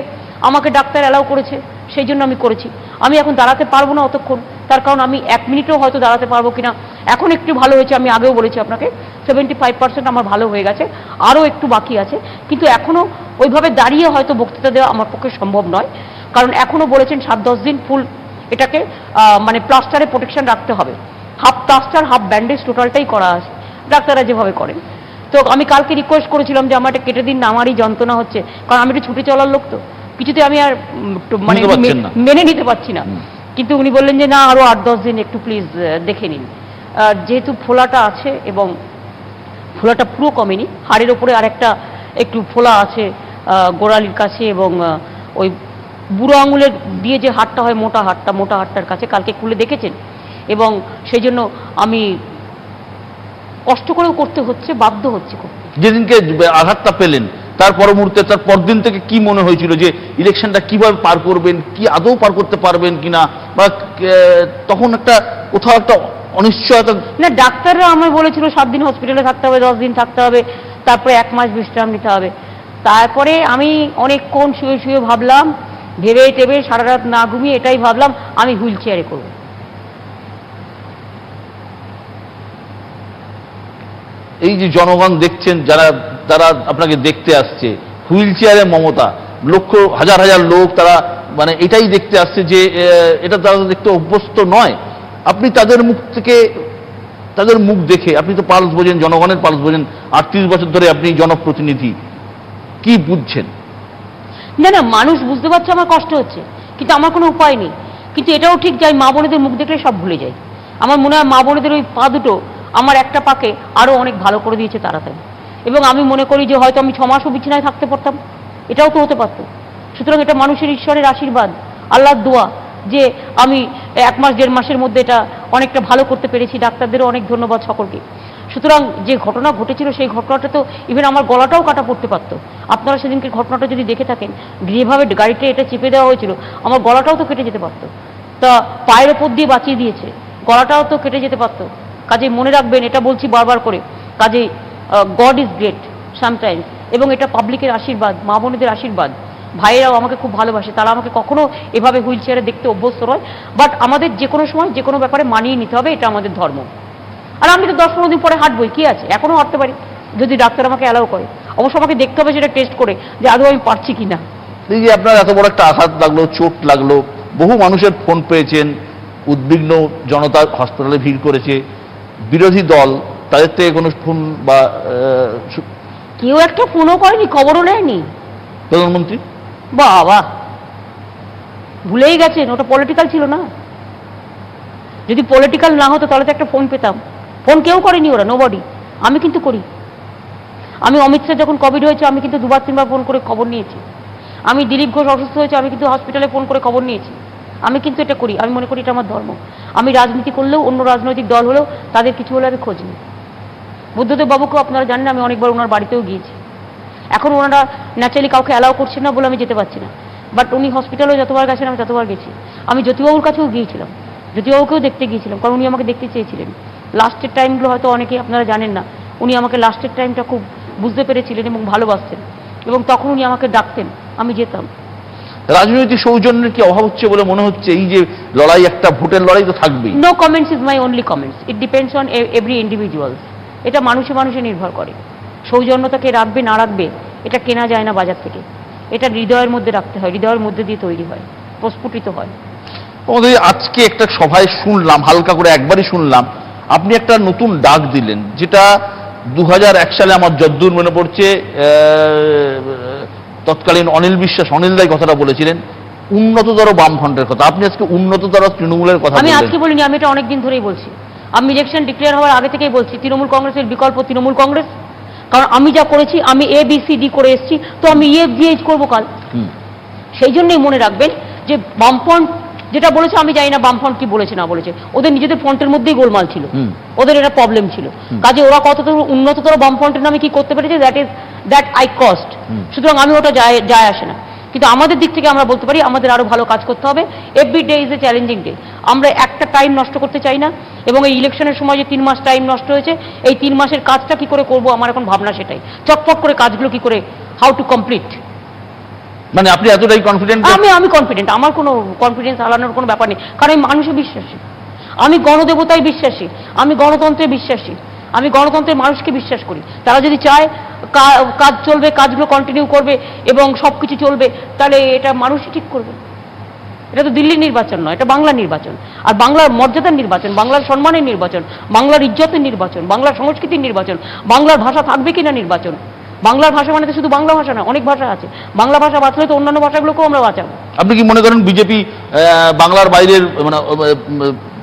Speaker 2: আমাকে ডাক্তার অ্যালাউ করেছে, সেই জন্য আমি করেছি। আমি এখন দাঁড়াতে পারবো না অতক্ষণ, তার কারণ আমি 1 মিনিটও হয়তো দাঁড়াতে পারবো কিনা। এখন একটু ভালো হয়েছে, আমি আগেও বলেছি আপনাকে, 75% আমার ভালো হয়ে গেছে, আরও একটু বাকি আছে। কিন্তু এখনো ওইভাবে দাঁড়িয়ে হয়তো বক্তৃতা দেওয়া আমার পক্ষে সম্ভব নয়, কারণ এখনো বলেছেন 7-10 দিন ফুল এটাকে মানে প্লাস্টারে প্রোটেকশন রাখতে হবে। হাফ প্লাস্টার হাফ ব্যান্ডেজ টোটালটাই করা আছে, ডাক্তাররা যেভাবে করেন। তো আমি কালকে রিকোয়েস্ট করেছিলাম যে আমার এটা কেটে দিন না, আমারই যন্ত্রণা হচ্ছে, কারণ আমি একটু ছুটে চলার লোক, তো কিছুতে আমি আর মানে মেনে নিতে পারছি না। কিন্তু উনি বললেন যে না, আরো 8-10 দিন একটু প্লিজ দেখে নিন। যেহেতু ফোলাটা আছে এবং ফোলাটা পুরো কমেনি, হাড়ের ওপরে আরেকটা একটু ফোলা আছে গোড়ালির কাছে, এবং ওই বুড়ো আঙুলের দিয়ে যে হাড়টা হয়, মোটা হাড়টার কাছে, কালকে খুলে দেখেছেন, এবং সেই জন্য আমি কষ্ট করেও করতে হচ্ছে, বাধ্য হচ্ছে করতে।
Speaker 1: যেদিনকে আঘাতটা পেলেন তার পর মুহূর্তে, তার পরদিন থেকে কি মনে হয়েছিল যে ইলেকশনটা কিভাবে পার করবেন, কি আদৌ পার করতে পারবেন কিনা, বা তখন একটা কোথাও একটা অনিশ্চয়তা?
Speaker 2: না, ডাক্তাররা আমায় বলেছিল 7 দিন হসপিটালে থাকতে হবে, 10 দিন থাকতে হবে, তারপরে 1 মাস বিশ্রাম নিতে হবে। তারপরে আমি অনেকক্ষণ শুয়ে শুয়ে ভাবলাম, ভেবে টেবে সারা রাত না ঘুমিয়ে এটাই ভাবলাম, আমি হুইল চেয়ারে করবো।
Speaker 1: এই যে জনগণ দেখছেন, যারা আপনাকে দেখতে আসছে, হুইল চেয়ারে মমতা, হাজার হাজার লোক, তারা মানে এটাই দেখতে আসছে যে এটা তারা দেখতে অভ্যস্ত নয়। আপনি তাদের মুখ থেকে, তাদের মুখ দেখে, আপনি তো পালস বোঝেন, জনগণের পালস বোঝেন, 38 বছর ধরে আপনি জনপ্রতিনিধি, কি বুঝছেন?
Speaker 2: না, মানুষ বুঝতে পারছে আমার কষ্ট হচ্ছে, কিন্তু আমার কোনো উপায় নেই। কিন্তু এটাও ঠিক যে মা বোনেদের মুখ দেখলে সব ভুলে যাই। আমার মনে হয় মা বোনেদের ওই পা দুটো আমার একটা পাকে আরো অনেক ভালো করে দিয়েছে তাড়াতাড়ি, এবং আমি মনে করি যে হয়তো আমি 6 মাসও বিছানায় থাকতে পারতাম, এটাও তো হতে পারতো। সুতরাং এটা মানুষের, ঈশ্বরের আশীর্বাদ, আল্লাহর দোয়া যে আমি 1 মাস 1.5 মাসের মধ্যে এটা অনেকটা ভালো করতে পেরেছি। ডাক্তারদেরও অনেক ধন্যবাদ সকলকে। সুতরাং যে ঘটনা ঘটেছিল সেই ঘটনাটা তো ইভেন আমার গলাটাও কাটা পড়তে পারতো। আপনারা সেদিনকে ঘটনাটা যদি দেখে থাকেন, যেভাবে গাড়িতে এটা চেপে দেওয়া হয়েছিল, আমার গলাটাও তো কেটে যেতে পারতো। তা পায়ের ওপর দিয়ে বাঁচিয়ে দিয়েছে, গলাটাও তো কেটে যেতে পারতো। কাজে মনে রাখবেন, এটা বলছি বারবার করে, কাজে গড ইজ গ্রেট সামটাইমস, এবং এটা পাবলিকের আশীর্বাদ, মা বোনেদের আশীর্বাদ। ভাইয়েরাও আমাকে খুব ভালোবাসে, তারা আমাকে কখনো এভাবে হুইল চেয়ারে দেখতে অভ্যস্ত নয়। বাট আমাদের যে কোনো সময় যে কোনো ব্যাপারে মানিয়ে নিতে হবে, এটা আমাদের ধর্ম। আর আমি তো 10-15 দিন পরে হাঁটবই, কি আছে, এখনো হাঁটতে পারি যদি ডাক্তার আমাকে অ্যালাউ করে। অবশ্য আমাকে দেখতে হবে সেটা টেস্ট করে যে আদৌ আমি পারছি কিনা।
Speaker 1: এই যে আপনার এত বড় একটা আঘাত লাগলো, চোট লাগলো, বহু মানুষের ফোন পেয়েছেন, উদ্বিগ্ন জনতা হসপিটালে ভিড় করেছে, বিরোধী দল তাদের থেকে কোনো ফোন বা
Speaker 2: কেউ একটা ফোনও করেনি, খবরও নেয়নি।
Speaker 1: প্রধানমন্ত্রী
Speaker 2: বাবা, ভুলেই গেছেন ওটা পলিটিক্যাল ছিল না। যদি পলিটিক্যাল না হতো তাহলে তো একটা ফোন পেতাম। ফোন কেউ করেনি ওরা, নোবডি। আমি কিন্তু করি। আমি অমিত শাহ যখন কোভিড হয়েছে আমি কিন্তু দুবার তিনবার ফোন করে খবর নিয়েছি। আমি দিলীপ ঘোষ অসুস্থ হয়েছে আমি কিন্তু হসপিটালে ফোন করে খবর নিয়েছি। আমি কিন্তু এটা করি, আমি মনে করি এটা আমার ধর্ম। আমি রাজনীতি করলেও, অন্য রাজনৈতিক দল হলেও তাদের কিছু হলে আমি খোঁজ নিই। বুদ্ধদেব বাবুকেও আপনারা জানেন আমি অনেকবার ওনার বাড়িতেও গিয়েছি। এখন ওনারা ন্যাচারালি কাউকে অ্যালাউ করছেন না বলে আমি যেতে পারছি না, বাট উনি হসপিটালেও যতবার গেছেন আমি ততবার গেছি। আমি জ্যোতিবাবুর কাছেও গিয়েছিলাম, জ্যোতিবাবুকেও দেখতে গিয়েছিলাম, কারণ উনি আমাকে দেখতে চেয়েছিলেন। লাস্টের টাইমগুলো হয়তো অনেকেই আপনারা জানেন না, উনি আমাকে লাস্টের টাইমটা খুব বুঝতে পেরেছিলেন এবং ভালোবাসতেন, এবং তখন উনি আমাকে ডাকতেন, আমি যেতাম।
Speaker 1: রাজনৈতিক সৌজন্যের কি অভাব হচ্ছে বলে মনে হচ্ছে? এই যে লড়াই, একটা ভোটের লড়াই তো থাকবেই।
Speaker 2: No comments is my only comments, it depends on every individuals. এটা মানুষে মানুষে নির্ভর করে। সৌজন্যতাকে রাখবে না রাখবে এটা কেনা যায় না বাজার থেকে, এটা হৃদয়ের মধ্যে রাখতে হয়, হৃদয়ের মধ্যে দিয়ে তৈরি হয়, প্রস্ফুটিত হয়।
Speaker 1: আমাদের আজকে একটা সভায় শুনলাম, হালকা করে একবারই শুনলাম, আপনি একটা নতুন ডাক দিলেন, যেটা 2001 সালে আমার যদ্দূর মনে পড়ছে তৎকালীন অনিল বিশ্বাস, অনিল দাই কথাটা বলেছিলেন, উন্নততর বামফ্রন্টের কথা। আপনি আজকে উন্নততর তৃণমূলের কথা
Speaker 2: আমি
Speaker 1: বললেন।
Speaker 2: আজকে বলিনি, আমি এটা অনেকদিন ধরেই বলছি। আমি ইলেকশন ডিক্লেয়ার হওয়ার আগে থেকেই বলছি তৃণমূল কংগ্রেসের বিকল্প তৃণমূল কংগ্রেস। কারণ আমি যা করেছি, আমি ABCD করে এসেছি, তো আমি EFGH করবো কাল। সেই জন্যই মনে রাখবেন যে বামফ্রন্ট যেটা বলেছে, আমি জানি না বামফ্রন্ট কি বলেছে না বলেছে, ওদের নিজেদের ফ্রন্টের মধ্যেই গোলমাল ছিল, ওদের এটা প্রবলেম ছিল। কাজে ওরা কতটা উন্নততর বামফ্রন্টের নামে কি করতে পেরেছে, দ্যাট আই কস্ট। সুতরাং আমি ওটা যায় আসে না। কিন্তু আমাদের দিক থেকে আমরা বলতে পারি আমাদের আরো ভালো কাজ করতে হবে। Every day is a challenging day. আমরা একটা টাইম নষ্ট করতে চাই না, এবং এই ইলেকশনের সময় যে 3 মাস টাইম নষ্ট হয়েছে, এই 3 মাসের কাজটা কি করে করব আমার এখন ভাবনা সেটাই। চটপট করে কাজগুলো কি করে, হাউ টু কমপ্লিট।
Speaker 1: মানে আপনি এতটাই কনফিডেন্ট?
Speaker 2: আমি কনফিডেন্ট, আমার কোনো কনফিডেন্স হারানোর কোনো ব্যাপার নেই, কারণ আমি মানুষে বিশ্বাসী, আমি গণদেবতায় বিশ্বাসী, আমি গণতন্ত্রে বিশ্বাসী, আমি গণতন্ত্রের মানুষকে বিশ্বাস করি। তারা যদি চায় কাজ চলবে, কাজগুলো কন্টিনিউ করবে এবং সবকিছু চলবে, তাহলে এটা মানুষই ঠিক করবে। এটা তো দিল্লির নির্বাচন নয়, এটা বাংলার নির্বাচন, আর বাংলার মর্যাদার নির্বাচন, বাংলার সম্মানের নির্বাচন, বাংলার ইজ্জতের নির্বাচন, বাংলার সংস্কৃতির নির্বাচন, বাংলার ভাষা থাকবে কিনা নির্বাচন। বাংলার ভাষা মানে তো শুধু বাংলা ভাষা না, অনেক ভাষা আছে। বাংলা ভাষা বাঁচলে তো অন্যান্য ভাষাগুলোকেও আমরা বাঁচাবো।
Speaker 1: আপনি কি মনে করেন বিজেপি বাংলার বাইরের মানে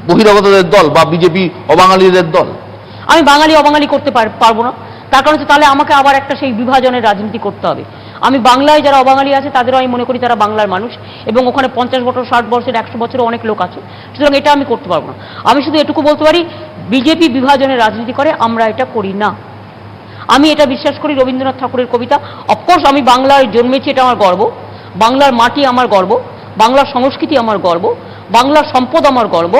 Speaker 1: বহিরাগতদের দল, বা বিজেপি অবাঙালিদের দল?
Speaker 2: আমি বাঙালি অবাঙালি করতে পারবো না, তার কারণ হচ্ছে তাহলে আমাকে আবার একটা সেই বিভাজনের রাজনীতি করতে হবে। আমি বাংলায় যারা অবাঙালি আছে তাদেরও আমি মনে করি তারা বাংলার মানুষ, এবং ওখানে 50 বছর, 60 বছর, 100 বছরও অনেক লোক আছে। সুতরাং এটা আমি করতে পারবো না। আমি শুধু এটুকু বলতে পারি, বিজেপি বিভাজনের রাজনীতি করে, আমরা এটা করি না। আমি এটা বিশ্বাস করি রবীন্দ্রনাথ ঠাকুরের কবিতা। অফকোর্স আমি বাংলায় জন্মেছি, এটা আমার গর্ব, বাংলার মাটি আমার গর্ব, বাংলার সংস্কৃতি আমার গর্ব, বাংলার সম্পদ আমার গর্ব,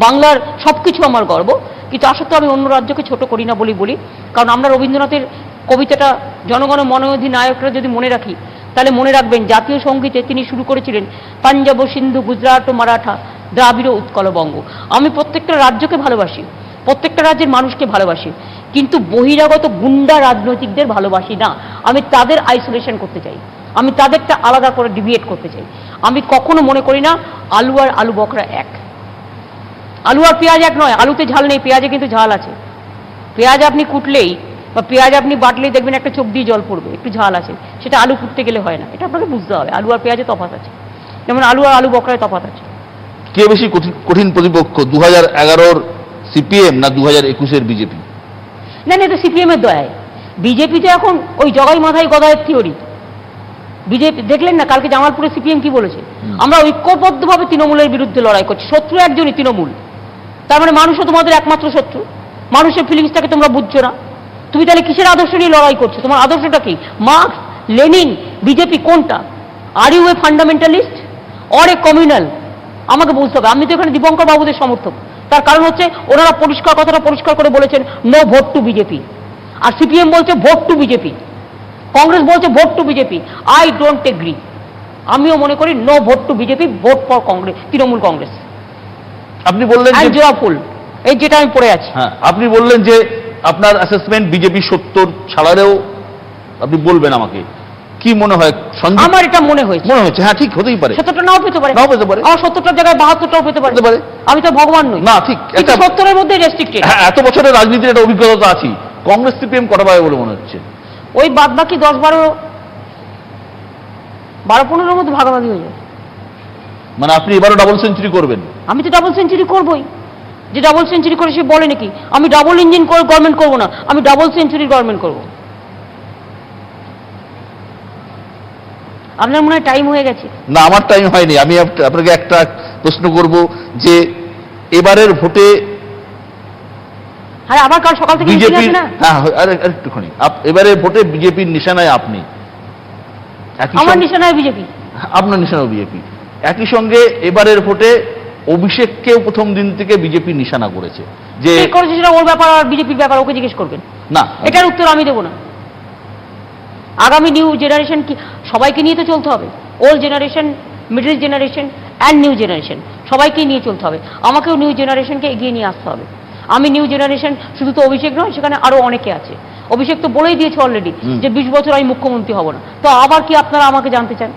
Speaker 2: বাংলার সবকিছু আমার গর্ব। কিন্তু তা সত্ত্বেও আমি অন্য রাজ্যকে ছোট করি না বলি, কারণ আমরা রবীন্দ্রনাথের কবিতাটা জনগণ মনোধিনায়করা যদি মনে রাখি, তাহলে মনে রাখবেন জাতীয় সঙ্গীতে তিনি শুরু করেছিলেন পাঞ্জাব, সিন্ধু, গুজরাট ও মারাঠা, দ্রাবিড়, উৎকল, বঙ্গ। আমি প্রত্যেকটা রাজ্যকে ভালোবাসি, প্রত্যেকটা রাজ্যের মানুষকে ভালোবাসি, কিন্তু বহিরাগত গুন্ডা রাজনৈতিকদের ভালোবাসি না। আমি তাদের আইসোলেশন করতে চাই, আমি তাদেরটা আলাদা করে ডিভিয়েট করতে চাই। আমি কখনো মনে করি না আলু আর আলু বকরা এক, আলু আর পেঁয়াজ এক নয়। আলুতে ঝাল নেই, পেঁয়াজে কিন্তু ঝাল আছে। পেঁয়াজ আপনি কুটলেই বা পেঁয়াজ আপনি বাটলেই দেখবেন একটা চোখ দিয়ে জল পড়বে, একটু ঝাল আছে, সেটা আলু কুটতে গেলে হয় না। এটা আপনাকে বুঝতে হবে, আলু আর পেঁয়াজে তফাৎ আছে, যেমন আলু আর আলু বকরায় তফাৎ আছে।
Speaker 1: কে বেশি কঠিন প্রতিপক্ষ, 2011-র সিপিএম না 2021-এর বিজেপি?
Speaker 2: না, এটা সিপিএম এর দয়ায়। বিজেপি তো এখন ওই জগাই মাথায় গদায়ের থিওরি। বিজেপি দেখলেন না কালকে জামালপুরে সিপিএম কি বলেছে, আমরা ঐক্যবদ্ধভাবে তৃণমূলের বিরুদ্ধে লড়াই করছি। শত্রু একজনই, তৃণমূল। তার মানে মানুষও তোমাদের একমাত্র শত্রু। মানুষের ফিলিংসটাকে তোমরা বুঝছো না। তুমি তাহলে কিসের আদর্শ নিয়ে লড়াই করছো? তোমার আদর্শটা কি? মার্কস, লেনিন, বিজেপি কোনটা? Are you a fundamentalist or a communal? আমাকে বুঝতে হবে। আমি তো এখানে দীপঙ্কর বাবুদের সমর্থক, তার কারণ হচ্ছে ওনারা কথাটা পরিষ্কার করে বলেছেন, নো ভোট টু বিজেপি। আর সিপিএম বলছে ভোট টু বিজেপি, কংগ্রেস বলছে vote to BJP. I don't agree. আমিও মনে করি no vote to BJP, vote for Congress, Trinamool Congress.
Speaker 1: আপনি বললেন
Speaker 2: ফুল এই যেটা আমি পড়ে আছি।
Speaker 1: হ্যাঁ, আপনি বললেন যে আপনার অ্যাসেসমেন্ট বিজেপি 70 ছাড়ালেও, আপনি বলবেন আমাকে কি মনে হয় সন্দীপ?
Speaker 2: আমার এটা মনে হয়েছে।
Speaker 1: হ্যাঁ ঠিক হতেই পারে,
Speaker 2: 70টা নাও পেতে পারে,
Speaker 1: নাও পেতে পারে।
Speaker 2: আমার 70টার জায়গায় 72টাও পেতে
Speaker 1: হতে
Speaker 2: পারে।
Speaker 1: পারে।
Speaker 2: আমি তো ভগবান নই
Speaker 1: না ঠিক,
Speaker 2: কিন্তু 70-এর মধ্যে রেস্ট্রিক্টেড।
Speaker 1: হ্যাঁ এত বছরের রাজনীতির একটা অভিজ্ঞতা তো আছি। কংগ্রেস সিপিএম কটা পাবে বলে মনে হচ্ছে?
Speaker 2: ওই বাদ বাকি 10-12-15-র মধ্যে ভাগাভাগি হয়ে যায়।
Speaker 1: মানে আপনি এবারও ডাবল সেঞ্চুরি করবেন?
Speaker 2: আমি তো ডাবল সেঞ্চুরি করবই। যে ডাবল সেঞ্চুরি করে সে বলে নাকি আমি ডাবল ইঞ্জিন গভর্নমেন্ট করবো না, আমি ডাবল সেঞ্চুরি গভর্নমেন্ট করবো। আপনার মনে হয় টাইম হয়ে গেছে?
Speaker 1: না আমার টাইম হয়নি। আমি আপনাকে একটা প্রশ্ন করব যে এবারের ভোটে
Speaker 2: হ্যাঁ আবার কাল সকাল থেকে মিটিং
Speaker 1: বিজেপি,
Speaker 2: আছে না?
Speaker 1: হ্যাঁ আরেকটুখানি, এবারের ভোটে বিজেপির নিশানায় আপনি, একই
Speaker 2: আমার
Speaker 1: সঙ্গে
Speaker 2: নিশানায় বিজেপি।
Speaker 1: আপনার নিশানাও বিজেপি। একই সঙ্গে এবারের ভোটে অভিষেককেও প্রথম দিন থেকে বিজেপি নিশানা করেছে যে
Speaker 2: কে করেছে সেটা ওর ব্যাপার আর বিজেপির ব্যাপার, ওকে জিজ্ঞেস করবেন।
Speaker 1: না
Speaker 2: এটার উত্তর আমি দেবো না। আগামী নিউ জেনারেশন কি সবাইকে নিয়ে তো চলতে হবে, old generation, middle generation and new generation সবাইকেই নিয়ে চলতে হবে। আমাকেও নিউ জেনারেশনকে এগিয়ে নিয়ে আসতে হবে। আমি নিউ জেনারেশন, শুধু তো অভিষেক নয়, সেখানে আরো অনেকে আছে। অভিষেক তো বলেই দিয়েছে অলরেডি যে 20 বছর আমি মুখ্যমন্ত্রী হব না। তো আবার কি আপনারা আমাকে জানতে চান?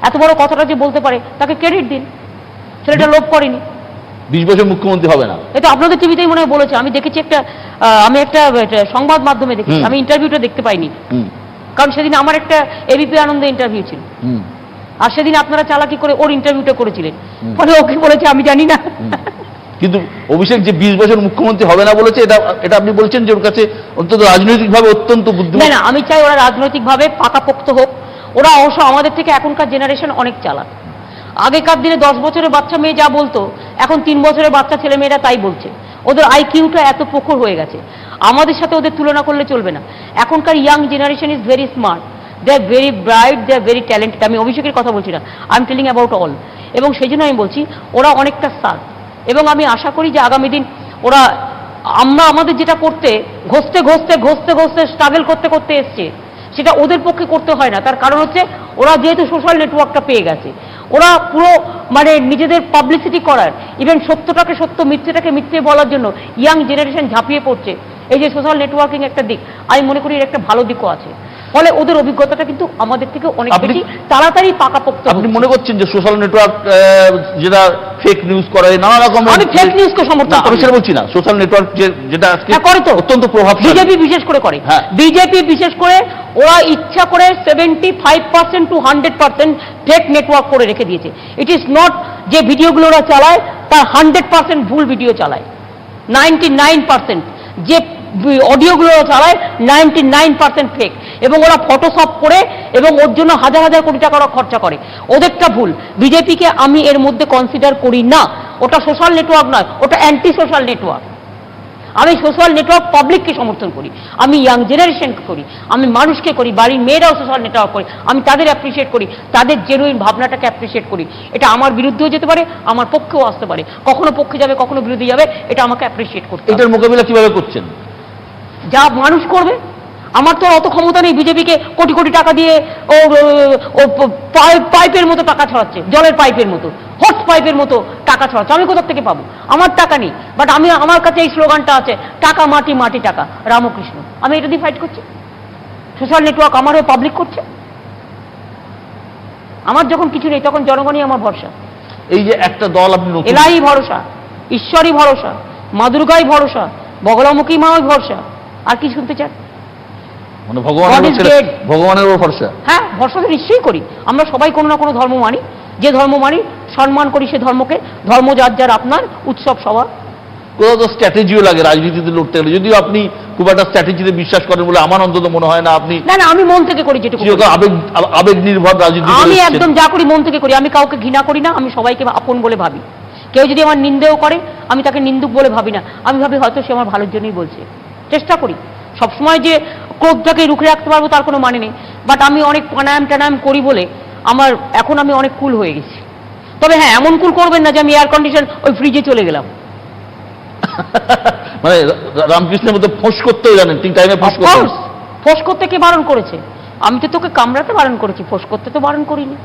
Speaker 2: এত বড় কথাটা যে বলতে পারে তাকে ক্রেডিট দিন, ছেলেটা লোভ করেনি।
Speaker 1: 20 বছর মুখ্যমন্ত্রী হবে না,
Speaker 2: এটা আপনাদের টিভিতেই মনে হয় বলেছে। আমি দেখেছি আমি একটা সংবাদ মাধ্যমে দেখেছি, আমি ইন্টারভিউটা দেখতে পাইনি, কারণ সেদিন আমার একটা এবিপি আনন্দ ইন্টারভিউ ছিল, আর সেদিন আপনারা চালাকি করে ওর ইন্টারভিউটা করেছিলেন, ফলে ওকে বলেছে আমি জানি না।
Speaker 1: কিন্তু অভিষেক যে 20 বছর মুখ্যমন্ত্রী হবে না বলেছে, এটা আপনি বলছেন যে ওর কাছে অন্তত রাজনৈতিকভাবে অত্যন্ত বুদ্ধিমান।
Speaker 2: না, আমি চাই ওরা রাজনৈতিকভাবে পাকাপোক্ত হোক। ওরা অবশ্য আমাদের থেকে এখনকার জেনারেশন অনেক চালাক। আগেকার দিনে 10 বছরের বাচ্চা মেয়ে যা বলতো, এখন 3 বছরের বাচ্চা ছেলে মেয়েরা তাই বলছে। ওদের আইকিউটা এত প্রখর হয়ে গেছে, আমাদের সাথে ওদের তুলনা করলে চলবে না। এখনকার young generation is very smart, they are very bright, they are very talented. আমি অভিষেকের কথা বলছি না, I am telling about all. এবং সেই জন্য আমি বলছি ওরা অনেকটা স্মার্ট, এবং আমি আশা করি যে আগামী দিন ওরা, আমরা আমাদের যেটা করতে ঘষতে স্ট্রাগল করতে করতে এসছে, সেটা ওদের পক্ষে করতে হয় না। তার কারণ হচ্ছে ওরা যেহেতু সোশ্যাল নেটওয়ার্কটা পেয়ে গেছে, ওরা পুরো মানে নিজেদের পাবলিসিটি করার, ইভেন সত্যটাকে সত্য, মিথ্যেটাকে মিথ্যে বলার জন্য ইয়াং জেনারেশন ঝাঁপিয়ে পড়ছে। এই যে সোশ্যাল নেটওয়ার্কিং একটা দিক, আমি মনে করি এর একটা ভালো দিকও আছে। ফলে ওদের অভিজ্ঞতাটা কিন্তু আমাদের থেকে অনেক বেশি তাড়াতাড়ি পাকাপোক্ত।
Speaker 1: আপনি মনে করছেন যে সোশ্যাল নেটওয়ার্ক যেটা ফেক নিউজ করে, নানা রকম,
Speaker 2: আমি ফেক নিউজকে সমর্থন
Speaker 1: আমি সেটা বলছি না, সোশ্যাল নেটওয়ার্ক যেটা
Speaker 2: করে তো
Speaker 1: অত্যন্ত প্রভাবশালী,
Speaker 2: বিজেপি বিশেষ করে করে, বিজেপি বিশেষ করে ওরা ইচ্ছা করে 75% to 100% ফেক নেটওয়ার্ক করে রেখে দিয়েছে। ইট ইজ নট যে ভিডিওগুলো ওরা চালায় তার 100% ভুল ভিডিও চালায়, 99%। যে অডিওগুলো চালায় 99% ফেক, এবং ওরা ফটোশপ করে এবং ওর জন্য হাজার হাজার কোটি টাকা ওরা খরচা করে। ওদেরটা ভুল। বিজেপিকে আমি এর মধ্যে কনসিডার করি না। ওটা সোশ্যাল নেটওয়ার্ক নয়, ওটা অ্যান্টি সোশ্যাল নেটওয়ার্ক। আমি সোশ্যাল নেটওয়ার্ক পাবলিককে সমর্থন করি, আমি ইয়াং জেনারেশনকে করি, আমি মানুষকে করি, বাড়ির মেয়েরাও সোশ্যাল নেটওয়ার্ক করি। আমি তাদের অ্যাপ্রিসিয়েট করি, তাদের জেনুইন ভাবনাটাকে অ্যাপ্রিসিয়েট করি। এটা আমার বিরুদ্ধেও যেতে পারে, আমার পক্ষেও আসতে পারে, কখনো পক্ষে যাবে কখনো বিরুদ্ধে যাবে, এটা আমাকে অ্যাপ্রিসিয়েট করতে হবে।
Speaker 1: এটার মোকাবিলা কিভাবে করছেন?
Speaker 2: যা মানুষ করবে। আমার তো অত ক্ষমতা নেই বিজেপিকে কোটি কোটি টাকা দিয়ে ও পাইপের মতো টাকা ছড়াচ্ছে, জলের পাইপের মতো, হট পাইপের মতো টাকা ছড়াচ্ছে। আমি কোথা থেকে পাবো? আমার টাকা নেই, বাট আমার কাছে এই স্লোগানটা আছে, টাকা মাটি, মাটি টাকা, রামকৃষ্ণ। আমি এটা দিয়ে ফাইট করছি। সোশ্যাল নেটওয়ার্ক আমার হয়ে পাবলিক করছে। আমার যখন কিছু নেই তখন জনগণই আমার ভরসা।
Speaker 1: এই যে একটা দল আপনি
Speaker 2: এলাই ভরসা, ঈশ্বরই ভরসা, মা দুর্গাই ভরসা, বগলামুখী মাও ভরসা। আর কি শুনতে চান?
Speaker 1: মানে ভগবানের উপর ভরসা? হ্যাঁ,
Speaker 2: ভরসা তো নিশ্চয়ই করি। আমরা সবাই কোনো না কোনো ধর্ম মানি, যে ধর্ম মানি সম্মান করি সে ধর্মকে। ধর্ম যার যার আপনার, উৎসব সবার।
Speaker 1: কোথাও তো স্ট্র্যাটেজিও লাগে রাজনীতিতে লড়তে গেলে, যদিও আপনি খুব একটা স্ট্র্যাটেজিতে বিশ্বাস করেন বলে আমার অন্তত মনে হয় না। আপনি
Speaker 2: না, আমি মন থেকে করি, যেটুকু
Speaker 1: আবেগ নির্ভর রাজনীতি।
Speaker 2: আমি একদম যা করি মন থেকে করি। আমি কাউকে ঘৃণা করি না, আমি সবাইকে আপন বলে ভাবি। কেউ যদি আমার নিন্দেও করে, আমি তাকে নিন্দুক বলে ভাবি না। আমি ভাবি হয়তো সে আমার ভালোর জন্যই বলছে। চেষ্টা করি সবসময় যে ক্রোধটাকে রুখে রাখতে পারবো তার কোনো মানে নেই, বাট আমি অনেক প্রাণায়াম করি বলে এখন আমি অনেক কুল হয়ে গেছি। তবে হ্যাঁ, এমন কুল করবেন না যে আমি এয়ার কন্ডিশন ওই ফ্রিজে চলে গেলাম।
Speaker 1: মানে রামকৃষ্ণের মতো ফোঁস করতেও জানেন, ঠিক টাইমে
Speaker 2: ফোঁস করতে কে বারণ করেছে? আমি তো তোকে কামড়াতে বারণ করেছি, ফোঁস করতে তো বারণ করিনি।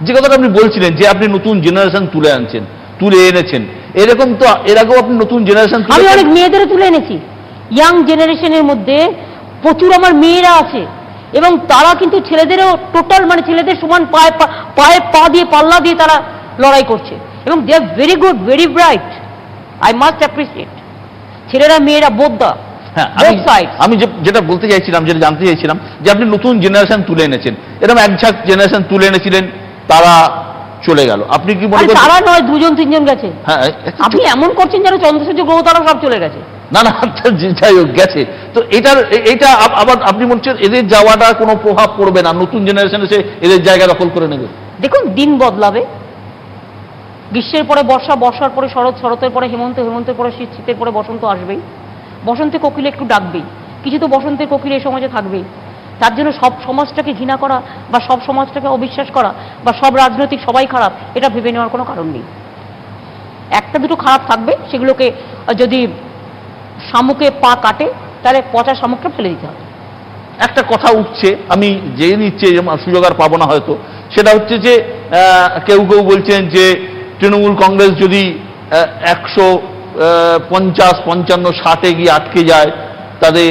Speaker 1: যে কথাটা আপনি বলছিলেন যে আপনি নতুন জেনারেশন তুলে এনেছেন, এরকম তো এর আগেও আপনি নতুন জেনারেশন,
Speaker 2: আমি অনেক মেয়েদের তুলে এনেছি। ইয়াং জেনারেশনের মধ্যে প্রচুর আমার মেয়েরা আছে, এবং তারা কিন্তু ছেলেদেরও টোটাল মানে ছেলেদের সমান পায়ে পা দিয়ে পাল্লা দিয়ে তারা লড়াই করছে এবং they are very good, very bright, I must appreciate. ছেলেরা মেয়েরা বোদ্ধা,
Speaker 1: হ্যাঁ,
Speaker 2: both sides।
Speaker 1: আমি যেটা বলতে চাইছিলাম, যেটা জানতে চাইছিলাম, যে আপনি নতুন জেনারেশন তুলে এনেছেন, এরকম এক ঝাঁক জেনারেশন তুলে এনেছিলেন, তারা চলে গেল। আপনি কি মনে
Speaker 2: আরে
Speaker 1: করেন?
Speaker 2: তারা নয়, দুজন তিনজন গেছে।
Speaker 1: হ্যাঁ,
Speaker 2: আপনি এমন করছেন যেন চন্দ্রসূর্য গ্রহ তারা সব চলে গেছে।
Speaker 1: না না, যাই হোক গেছে তো, এটা আবার আপনি মনে হচ্ছে এদের যাওয়াটা কোনো প্রভাব পড়বে না, নতুন জেনারেশন এসে এদের জায়গা দখল করে নেবে?
Speaker 2: দেখুন, দিন বদলাবে, গ্রীষ্মের পরে বর্ষা, বর্ষার পরে শরৎ, শরতের পরে হেমন্ত, হেমন্তের পরে শীত, শীতের পরে বসন্ত আসবেই। বসন্তে কোকিল একটু ডাকবেই, কিছু তো বসন্তের কোকিল এই সমাজে থাকবেই। তার জন্য সব সমাজটাকে ঘৃণা করা বা সব সমাজটাকে অবিশ্বাস করা বা সব রাজনৈতিক সবাই খারাপ, এটা ভেবে নেওয়ার কোনো কারণ নেই। একটা দুটো খারাপ থাকবে, সেগুলোকে যদি শামুকে পা কাটে তাহলে পচা শামুকটা ফেলে দিতে হবে।
Speaker 1: একটা কথা উঠছে, আমি জেনে নিচ্ছি, সুযোগ আর পাবো না হয়তো, সেটা হচ্ছে যে কেউ কেউ বলছেন যে তৃণমূল কংগ্রেস যদি 150-55-60 গিয়ে আটকে যায়, তাদের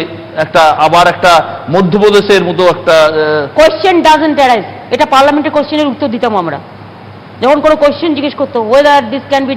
Speaker 1: আবার একটা মধ্যপ্রদেশের মতো একটা
Speaker 2: কোয়েশ্চেন ডাজন্ট অ্যারাইজ, এটা পার্লামেন্টের কোয়েশ্চেনের উত্তর দিতাম আমরা। যখন কোনো কোয়েশ্চেন জিজ্ঞেস করতো ওয়েদার দিস ক্যান বি